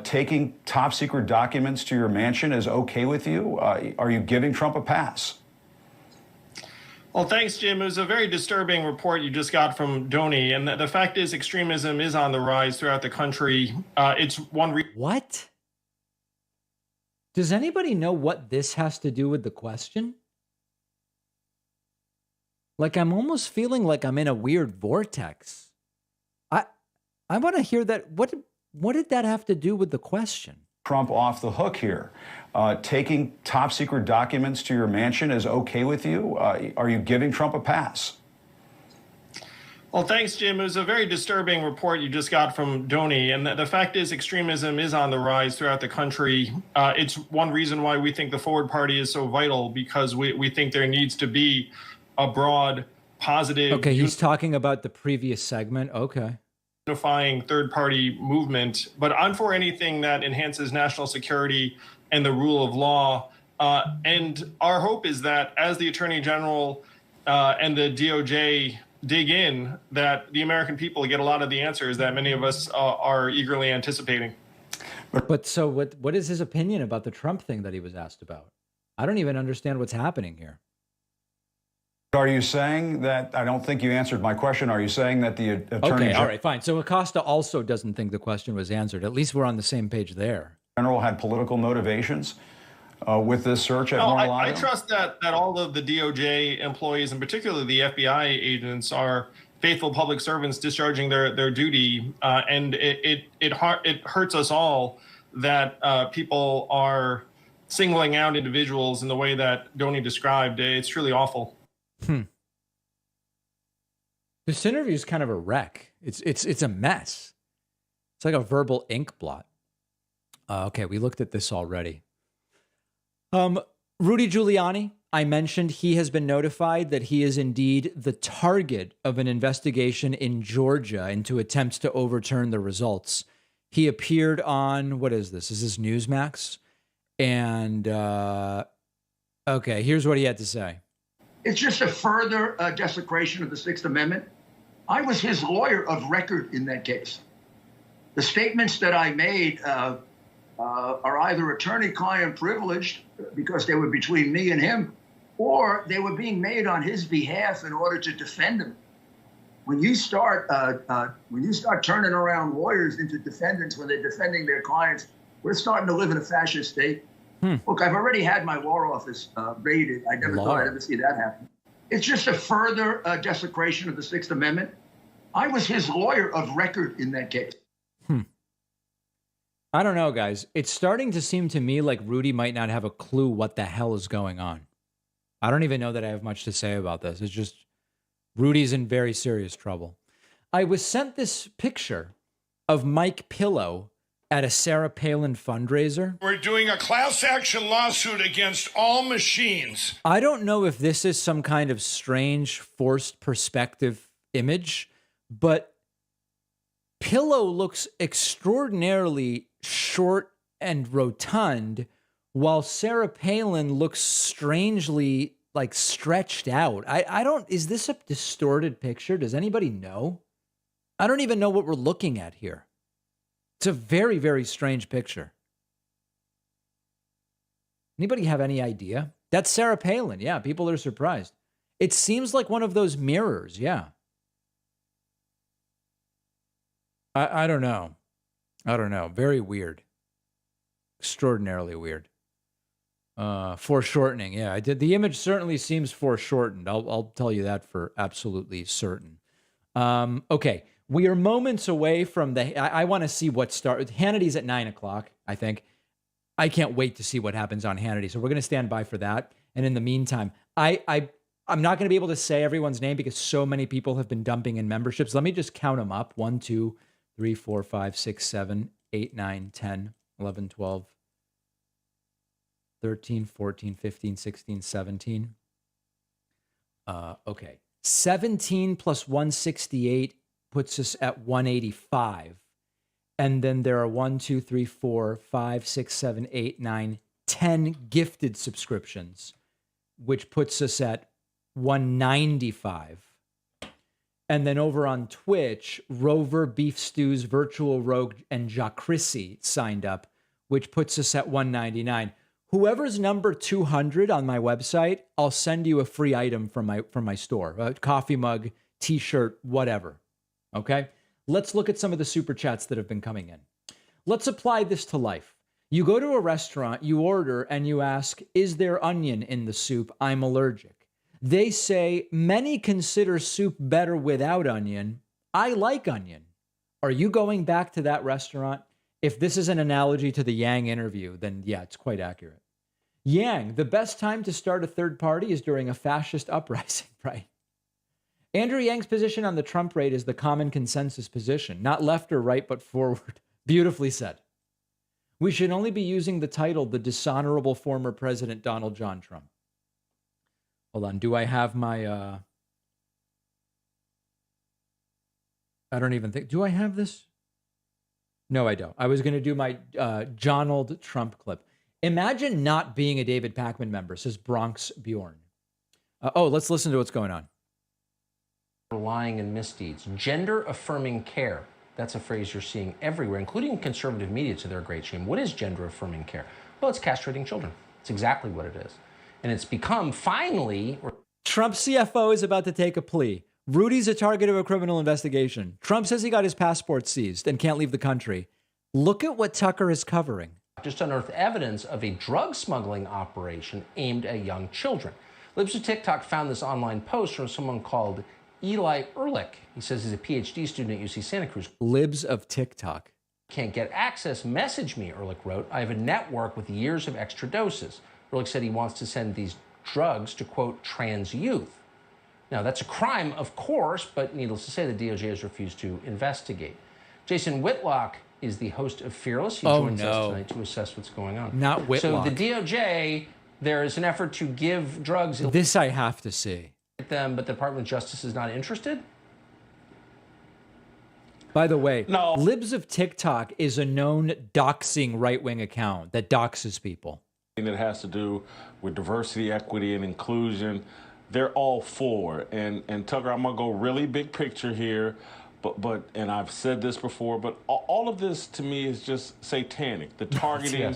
Taking top secret documents to your mansion is okay with you? Are you giving Trump a pass? Well, thanks, Jim. It was a very disturbing report you just got from Donny. And the fact is, extremism is on the rise throughout the country. It's one reason. What? Does anybody know what this has to do with the question? Like, I'm almost feeling like I'm in a weird vortex. I want to hear that. What did that have to do with the question? Trump off the hook here. Taking top secret documents to your mansion is okay with you? Are you giving Trump a pass? Well, thanks, Jim. It was a very disturbing report you just got from Donny. And the fact is, extremism is on the rise throughout the country. It's one reason why we think the Forward Party is so vital, because we think there needs to be a broad, positive... Okay, he's talking about the previous segment. Okay. ...unifying third-party movement. But I'm for anything that enhances national security and the rule of law. And our hope is that as the Attorney General and the DOJ dig in, that the American people get a lot of the answers that many of us are eagerly anticipating. But so what is his opinion about the Trump thing that he was asked about? I don't even understand what's happening here. Are you saying that, I don't think you answered my question, are you saying that the Attorney Okay, all right, fine. So Acosta also doesn't think the question was answered. At least we're on the same page there. General had political motivations with this search at Mar-a-Lago? I trust that all of the DOJ employees, and particularly the FBI agents, are faithful public servants discharging their duty. And it hurts us all that people are singling out individuals in the way that Donnie described. It's truly awful. This interview is kind of a wreck. It's a mess. It's like a verbal ink blot. Okay, we looked at this already. Rudy Giuliani, I mentioned he has been notified that he is indeed the target of an investigation in Georgia into attempts to overturn the results. He appeared on, what is this? Is this Newsmax? And, okay, here's what he had to say. It's just a further desecration of the Sixth Amendment. I was his lawyer of record in that case. The statements that I made are either attorney-client privileged because they were between me and him, or they were being made on his behalf in order to defend him. When you start turning around lawyers into defendants when they're defending their clients, we're starting to live in a fascist state. Look, I've already had my law office raided. I never thought I'd ever see that happen. It's just a further desecration of the Sixth Amendment. I was his lawyer of record in that case. I don't know, guys. It's starting to seem to me like Rudy might not have a clue what the hell is going on. I don't even know that I have much to say about this. It's just Rudy's in very serious trouble. I was sent this picture of Mike Pillow at a Sarah Palin fundraiser. We're doing a class action lawsuit against all machines. I don't know if this is some kind of strange forced perspective image, but Pillow looks extraordinarily short and rotund, while Sarah Palin looks strangely like stretched out. I don't, is this a distorted picture? Does anybody know? I don't even know what we're looking at here. It's a very, very strange picture. Anybody have any idea? That's Sarah Palin. Yeah, people are surprised. It seems like one of those mirrors. Yeah. I don't know. I don't know. Very weird. Extraordinarily weird. Foreshortening. Yeah, I did. The image certainly seems foreshortened. I'll tell you that for absolutely certain. Okay. We are moments away from I want to see what starts. Hannity's at 9 o'clock, I think. I can't wait to see what happens on Hannity. So we're going to stand by for that. And in the meantime, I'm not going to be able to say everyone's name because so many people have been dumping in memberships. Let me just count them up. 1, 2, 3, 4, 5, 6, 7, 8, 9, 10, 11, 12, 13, 14, 15, 16, 17. Okay. 17 plus 168 puts us at 185. And then there are 1, 2, 3, 4, 5, 6, 7, 8, 9, 10 gifted subscriptions, which puts us at 195. And then over on Twitch, Rover, Beef Stews, Virtual Rogue, and Jacrissy signed up, which puts us at 199. Whoever's number 200 on my website, I'll send you a free item from my store, a coffee mug, t-shirt, whatever. Okay? Let's look at some of the super chats that have been coming in. Let's apply this to life. You go to a restaurant, you order, and you ask, is there onion in the soup? I'm allergic. They say, many consider soup better without onion. I like onion. Are you going back to that restaurant? If this is an analogy to the Yang interview, then yeah, it's quite accurate. Yang, the best time to start a third party is during a fascist uprising, right? Andrew Yang's position on the Trump raid is the common consensus position, not left or right, but forward. Beautifully said. We should only be using the title, the dishonorable former President Donald John Trump. Hold on. Do I have my, I don't even think, do I have this? No, I don't. I was going to do my Donald Trump clip. Imagine not being a David Pakman member, says Bronx Bjorn. Let's listen to what's going on. Lying and misdeeds. Gender-affirming care. That's a phrase you're seeing everywhere, including conservative media to their great shame. What is gender-affirming care? Well, it's castrating children. It's exactly what it is. And it's become, finally... Trump CFO is about to take a plea. Rudy's a target of a criminal investigation. Trump says he got his passport seized and can't leave the country. Look at what Tucker is covering. Just unearthed evidence of a drug smuggling operation aimed at young children. Libs of TikTok found this online post from someone called Eli Ehrlich. He says he's a PhD student at UC Santa Cruz. Libs of TikTok. Can't get access, message me, Ehrlich wrote. I have a network with years of extra doses. Ehrlich said he wants to send these drugs to, quote, trans youth. Now, that's a crime, of course, but needless to say, the DOJ has refused to investigate. Jason Whitlock is the host of Fearless. He joins us tonight to assess what's going on. Not Whitlock. So the DOJ, there is an effort to give drugs... This I have to see. ...them, but the Department of Justice is not interested? By the way, Libs of TikTok is a known doxing right-wing account that doxes people. It has to do with diversity, equity, and inclusion. They're all for. And Tucker, I'm going to go really big picture here, but and I've said this before, but all of this to me is just satanic. The targeting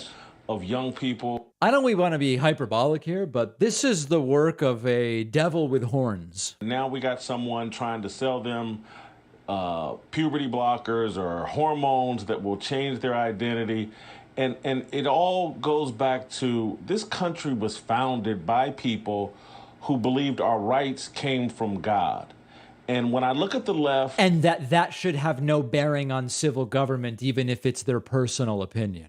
of young people. I don't want to be hyperbolic here, but this is the work of a devil with horns. Now we got someone trying to sell them puberty blockers or hormones that will change their identity. And it all goes back to this country was founded by people who believed our rights came from God. And when I look at the left... And that should have no bearing on civil government, even if it's their personal opinion.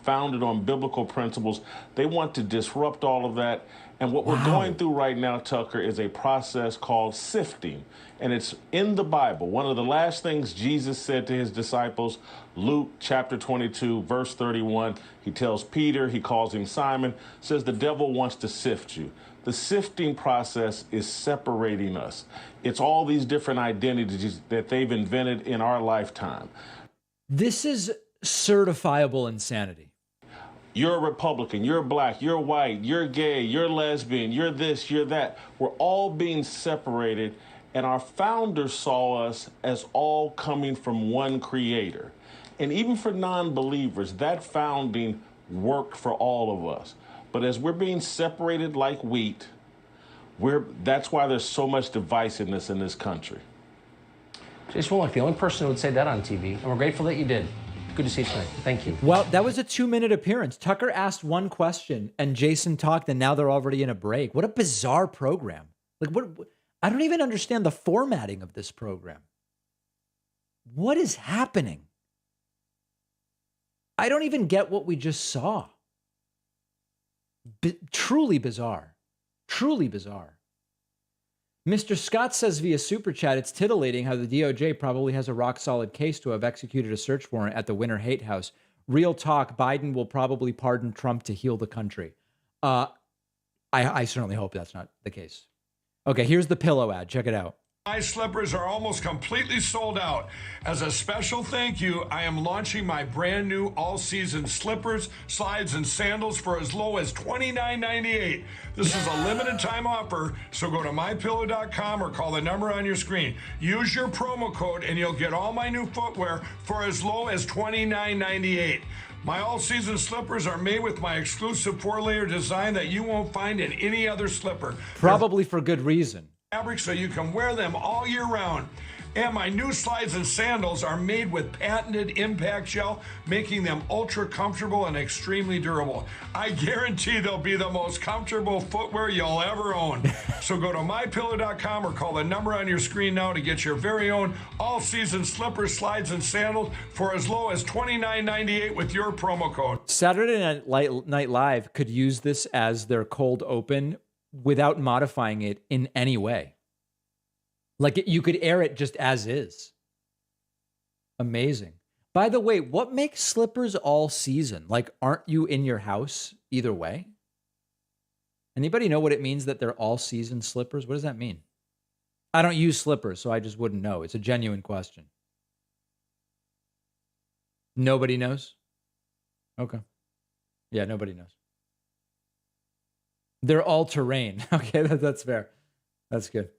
Founded on biblical principles, they want to disrupt all of that. And what we're going through right now, Tucker, is a process called sifting. And it's in the Bible. One of the last things Jesus said to his disciples, Luke chapter 22, verse 31, he tells Peter, he calls him Simon, says the devil wants to sift you. The sifting process is separating us. It's all these different identities that they've invented in our lifetime. This is certifiable insanity. You're a Republican, you're black, you're white, you're gay, you're lesbian, you're this, you're that. We're all being separated, and our founders saw us as all coming from one creator. And even for non-believers, that founding worked for all of us. But as we're being separated like wheat, that's why there's so much divisiveness in this country. Jason Whitlock, the only person who would say that on TV, and we're grateful that you did. Good to see you tonight. Thank you. Well, that was a 2-minute appearance. Tucker asked one question and Jason talked, and now they're already in a break. What a bizarre program. I don't even understand the formatting of this program. What is happening? I don't even get what we just saw. Truly bizarre. Truly bizarre. Mr. Scott says via Super Chat, it's titillating how the DOJ probably has a rock-solid case to have executed a search warrant at the Winter Hate House. Real talk, Biden will probably pardon Trump to heal the country. I certainly hope that's not the case. Okay, here's the pillow ad. Check it out. My slippers are almost completely sold out. As a special thank you, I am launching my brand new all-season slippers, slides, and sandals for as low as $29.98. This is a limited time offer, so go to mypillow.com or call the number on your screen. Use your promo code and you'll get all my new footwear for as low as $29.98. My all-season slippers are made with my exclusive 4-layer design that you won't find in any other slipper. Probably for good reason. Fabric so you can wear them all year round. And my new slides and sandals are made with patented impact gel, making them ultra comfortable and extremely durable. I guarantee they'll be the most comfortable footwear you'll ever own. So go to mypillow.com or call the number on your screen now to get your very own all-season slippers, slides, and sandals for as low as $29.98 with your promo code. Saturday Night Live could use this as their cold open without modifying it in any way. Like you could air it just as is. Amazing. By the way, what makes slippers all season? Like, aren't you in your house either way? Anybody know what it means that they're all season slippers? What does that mean? I don't use slippers, so I just wouldn't know. It's a genuine question. Nobody knows? Okay. Yeah, nobody knows. They're all terrain. Okay, that's fair. That's good.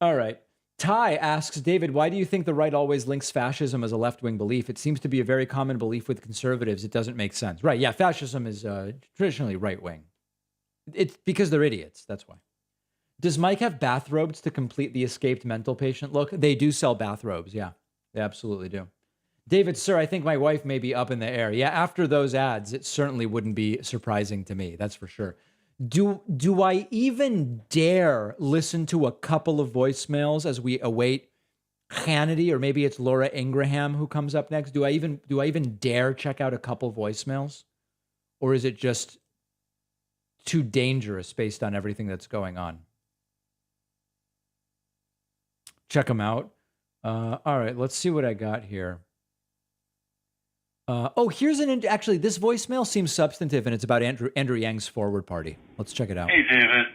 All right. Ty asks, David, why do you think the right always links fascism as a left-wing belief? It seems to be a very common belief with conservatives. It doesn't make sense. Right, yeah, fascism is traditionally right-wing. It's because they're idiots, that's why. Does Mike have bathrobes to complete the escaped mental patient look? They do sell bathrobes, yeah. They absolutely do. David, sir, I think my wife may be up in the air. Yeah, after those ads, it certainly wouldn't be surprising to me, that's for sure. Do I even dare listen to a couple of voicemails as we await Hannity, or maybe it's Laura Ingraham who comes up next? Do I even dare check out a couple voicemails? Or is it just too dangerous based on everything that's going on? Check them out. All right, let's see what I got here. Here's actually, this voicemail seems substantive, and it's about Andrew Yang's Forward Party. Let's check it out. Hey, David.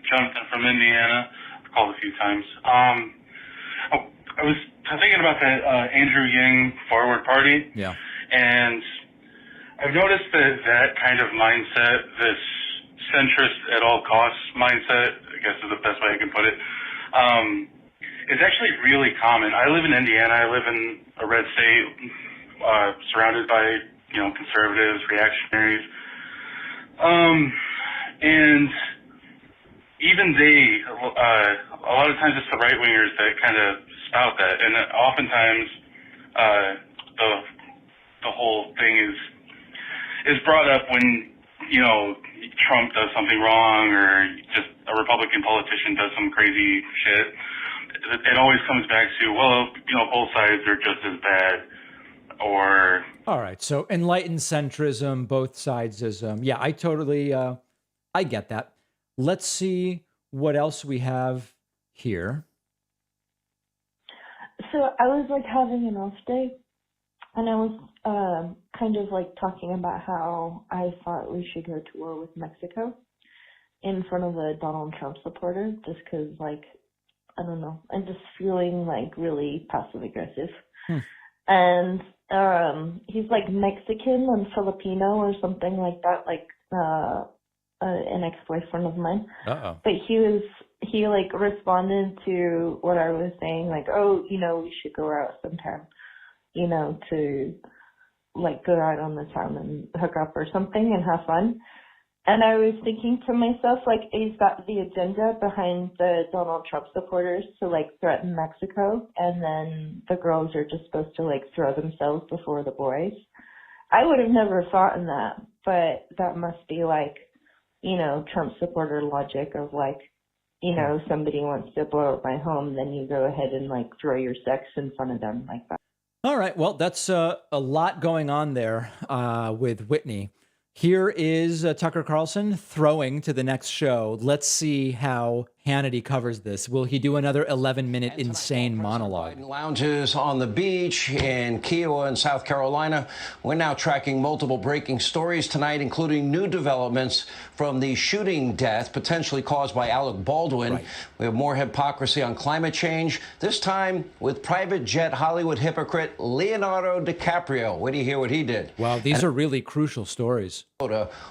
Jonathan from Indiana. I've called a few times. I was thinking about the Andrew Yang Forward Party. Yeah. And I've noticed that kind of mindset, this centrist at all costs mindset, I guess is the best way I can put it, is actually really common. I live in Indiana. I live in a red state, surrounded by, conservatives, reactionaries. And even they, a lot of times it's the right-wingers that kind of spout that. And oftentimes the whole thing is brought up when, Trump does something wrong or just a Republican politician does some crazy shit. It always comes back to, well, both sides are just as bad. Or all right, so enlightened centrism, both sidesism. Yeah, I totally, I get that. Let's see what else we have here. So I was having an off day, and I was kind of talking about how I thought we should go to war with Mexico in front of a Donald Trump supporter, just because I don't know, I'm just feeling really passive aggressive. And he's Mexican and Filipino or something like that, an ex-boyfriend of mine. Uh-oh. But he responded to what I was saying, we should go out sometime, to go out on the town and hook up or something and have fun. And I was thinking to myself, is that the agenda behind the Donald Trump supporters to threaten Mexico, and then the girls are just supposed to throw themselves before the boys? I would have never thought in that, but that must be Trump supporter logic of somebody wants to blow up my home, then you go ahead and throw your sex in front of them like that. All right, well, that's a lot going on there with Whitney. Here is Tucker Carlson throwing to the next show. Let's see how Hannity covers this. Will he do another 11-minute insane monologue? Lounges on the beach in Kiowa in South Carolina. We're now tracking multiple breaking stories tonight, including new developments from the shooting death potentially caused by Alec Baldwin. Right. We have more hypocrisy on climate change, this time with private jet Hollywood hypocrite Leonardo DiCaprio. Wait till you hear what he did. Wow, these are really crucial stories.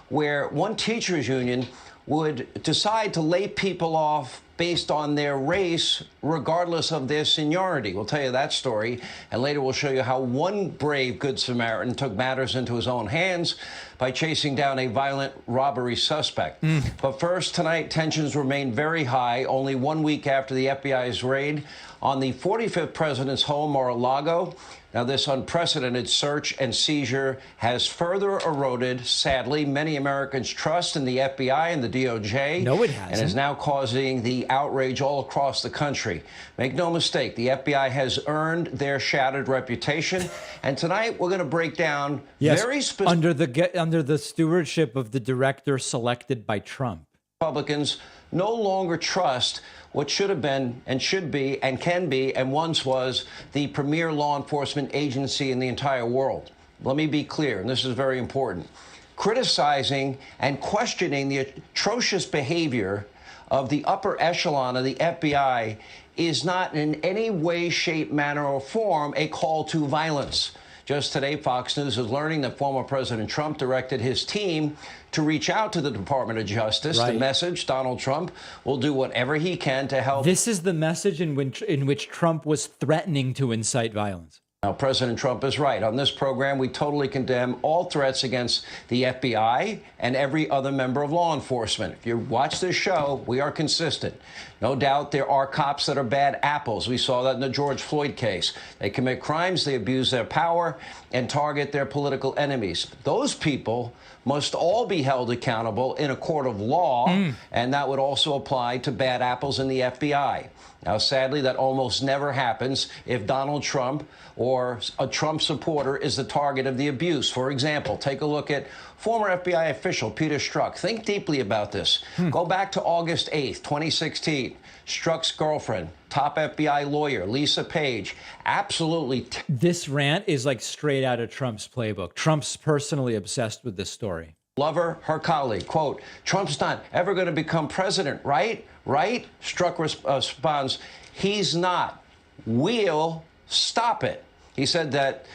Where one teachers union would decide to lay people off based on their race, regardless of their seniority. We'll tell you that story, and later we'll show you how one brave Good Samaritan took matters into his own hands by chasing down a violent robbery suspect. But first, tonight, tensions remain very high, only 1 week after the FBI's raid on the 45th president's home, Mar-a-Lago. Now, this unprecedented search and seizure has further eroded, sadly, many Americans' trust in the FBI and the DOJ. No, it hasn't. And is now causing the outrage all across the country. Make no mistake, the FBI has earned their shattered reputation. And tonight, we're going to break down very specific... Under the stewardship of the director selected by Trump. Republicans no longer trust what should have been and should be and can be and once was the premier law enforcement agency in the entire world. Let me be clear, and this is very important. Criticizing and questioning the atrocious behavior of the upper echelon of the FBI is not in any way, shape, manner, or form a call to violence. Just today, Fox News is learning that former President Trump directed his team to reach out to the Department of Justice. Right. The message, Donald Trump will do whatever he can to help. This is the message in which Trump was threatening to incite violence. Now, President Trump is right. On this program, we totally condemn all threats against the FBI and every other member of law enforcement. If you watch this show, we are consistent. No doubt there are cops that are bad apples. We saw that in the George Floyd case. They commit crimes, they abuse their power, and target their political enemies. Those people must all be held accountable in a court of law, and that would also apply to bad apples in the FBI. Now, sadly, that almost never happens if Donald Trump or a Trump supporter is the target of the abuse. For example, take a look at former FBI official Peter Strzok. Think deeply about this. Go back to August 8th, 2016. Strzok's girlfriend, top FBI lawyer, Lisa Page, absolutely. This rant is like straight out of Trump's playbook. Trump's personally obsessed with this story. Lover, her colleague, quote, Trump's not ever going to become president, right? Right? Strzok responds, he's not. We'll stop it. He said that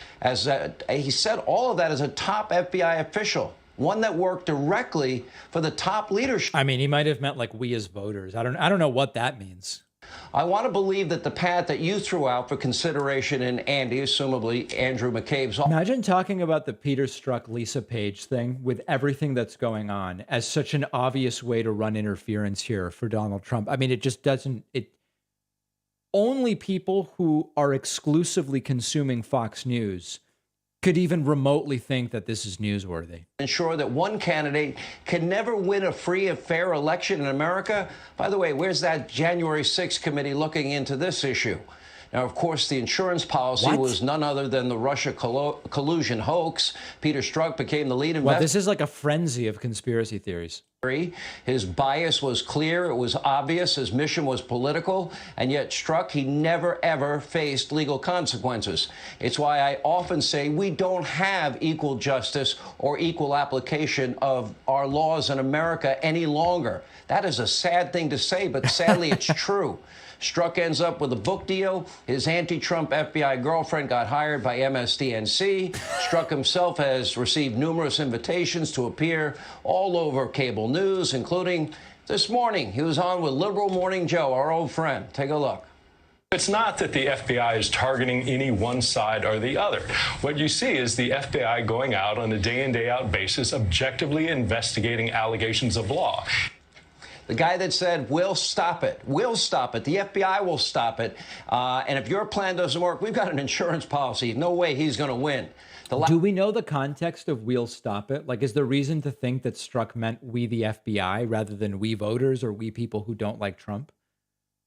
he said all of that as a top FBI official, one that worked directly for the top leadership. I mean, he might have meant like we as voters. I don't know what that means. I want to believe that the path that you threw out for consideration in Andy, assumably Andrew McCabe's. Imagine talking about the Peter Strzok, Lisa Page thing with everything that's going on as such an obvious way to run interference here for Donald Trump. I mean, it just doesn't. Only people who are exclusively consuming Fox News could even remotely think that this is newsworthy. Ensure that one candidate can never win a free and fair election in America. By the way, where's that January 6th committee looking into this issue? Now, of course, the insurance policy was none other than the Russia collusion hoax. Peter Strzok became the lead investigator. Well, this is like a frenzy of conspiracy theories. His bias was clear. It was obvious. His mission was political. And yet Strzok, he never, ever faced legal consequences. It's why I often say we don't have equal justice or equal application of our laws in America any longer. That is a sad thing to say, but sadly it's true. Strzok ends up with a book deal. His anti-Trump FBI girlfriend got hired by MSDNC. Strzok himself has received numerous invitations to appear all over cable news, including this morning. He was on with Liberal Morning Joe, our old friend. Take a look. It's not that the FBI is targeting any one side or the other. What you see is the FBI going out on a day-in, day-out basis, objectively investigating allegations of law. The guy that said, we'll stop it. We'll stop it. The FBI will stop it. And if your plan doesn't work, we've got an insurance policy. No way he's going to win. Do we know the context of we'll stop it? Like, is there reason to think that Strzok meant we, the FBI, rather than we voters or we people who don't like Trump?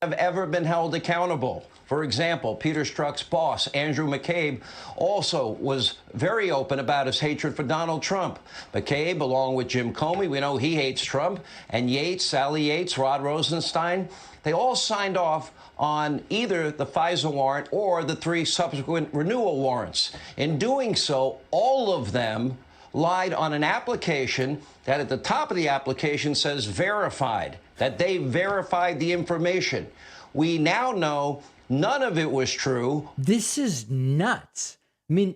Have ever been held accountable. For example, Peter Strzok's boss, Andrew McCabe, also was very open about his hatred for Donald Trump. McCabe, along with Jim Comey, we know he hates Trump, and Yates, Sally Yates, Rod Rosenstein, they all signed off on either the FISA warrant or the 3 subsequent renewal warrants. In doing so, all of them lied on an application that at the top of the application says verified, that they verified the information. We now know none of it was true. This is nuts. I mean,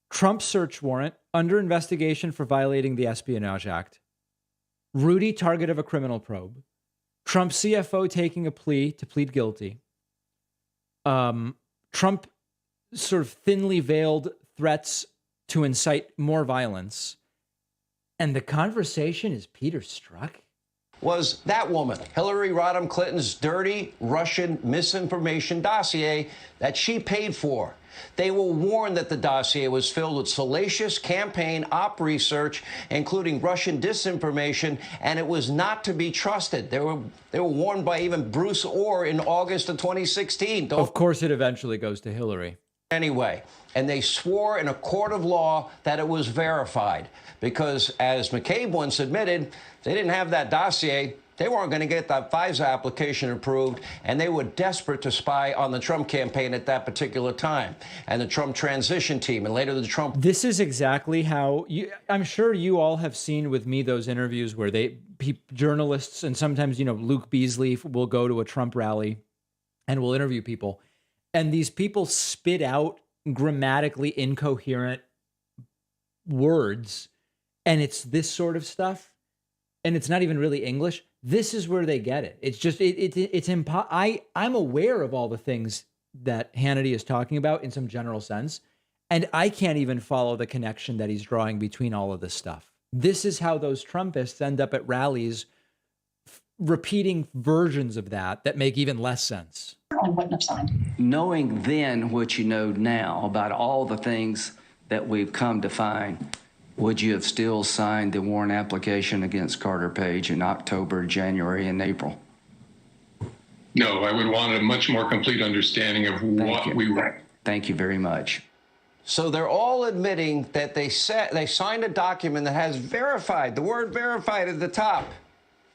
Trump search warrant under investigation for violating the Espionage Act. Rudy, target of a criminal probe. Trump CFO taking a plea to plead guilty. Trump sort of thinly veiled threats to incite more violence. And the conversation is Peter Strzok? Was that woman, Hillary Rodham Clinton's dirty Russian misinformation dossier that she paid for. They were warned that the dossier was filled with salacious campaign op research, including Russian disinformation, and it was not to be trusted. They were warned by even Bruce Orr in August of 2016. Of course, it eventually goes to Hillary. Anyway, and they swore in a court of law that it was verified because, as McCabe once admitted, they didn't have that dossier. They weren't going to get that FISA application approved, and they were desperate to spy on the Trump campaign at that particular time and the Trump transition team and later the Trump. This is exactly how I'm sure you all have seen with me those interviews where journalists and sometimes, Luke Beasley will go to a Trump rally and will interview people. And these people spit out grammatically incoherent words, and it's this sort of stuff, and it's not even really English. This is where they get it. It's just it's I'm aware of all the things that Hannity is talking about in some general sense, and I can't even follow the connection that he's drawing between all of this stuff. This is how those Trumpists end up at rallies repeating versions of that make even less sense. I wouldn't have signed. Knowing then what you know now about all the things that we've come to find, would you have still signed the warrant application against Carter Page in October, January, and April? No, I would want a much more complete understanding of what we were. Thank you very much. So they're all admitting that they signed a document that has verified. The word verified at the top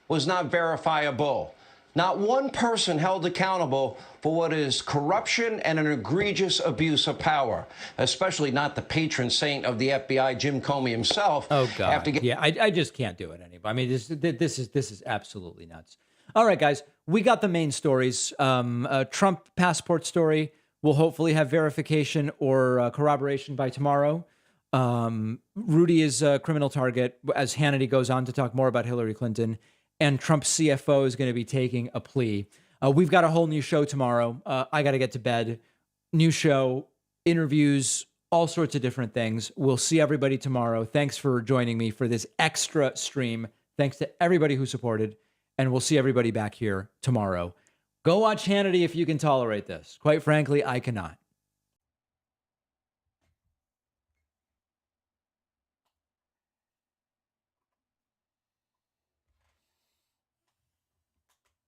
was not verifiable. Not one person held accountable for what is corruption and an egregious abuse of power, especially not the patron saint of the FBI, Jim Comey himself. Oh, God. Yeah, I just can't do it anymore. I mean, this is absolutely nuts. All right, guys, we got the main stories. Trump passport story will hopefully have verification or corroboration by tomorrow. Rudy is a criminal target, as Hannity goes on to talk more about Hillary Clinton. And Trump's CFO is going to be taking a plea. We've got a whole new show tomorrow. I got to get to bed. New show, interviews, all sorts of different things. We'll see everybody tomorrow. Thanks for joining me for this extra stream. Thanks to everybody who supported. And we'll see everybody back here tomorrow. Go watch Hannity if you can tolerate this. Quite frankly, I cannot.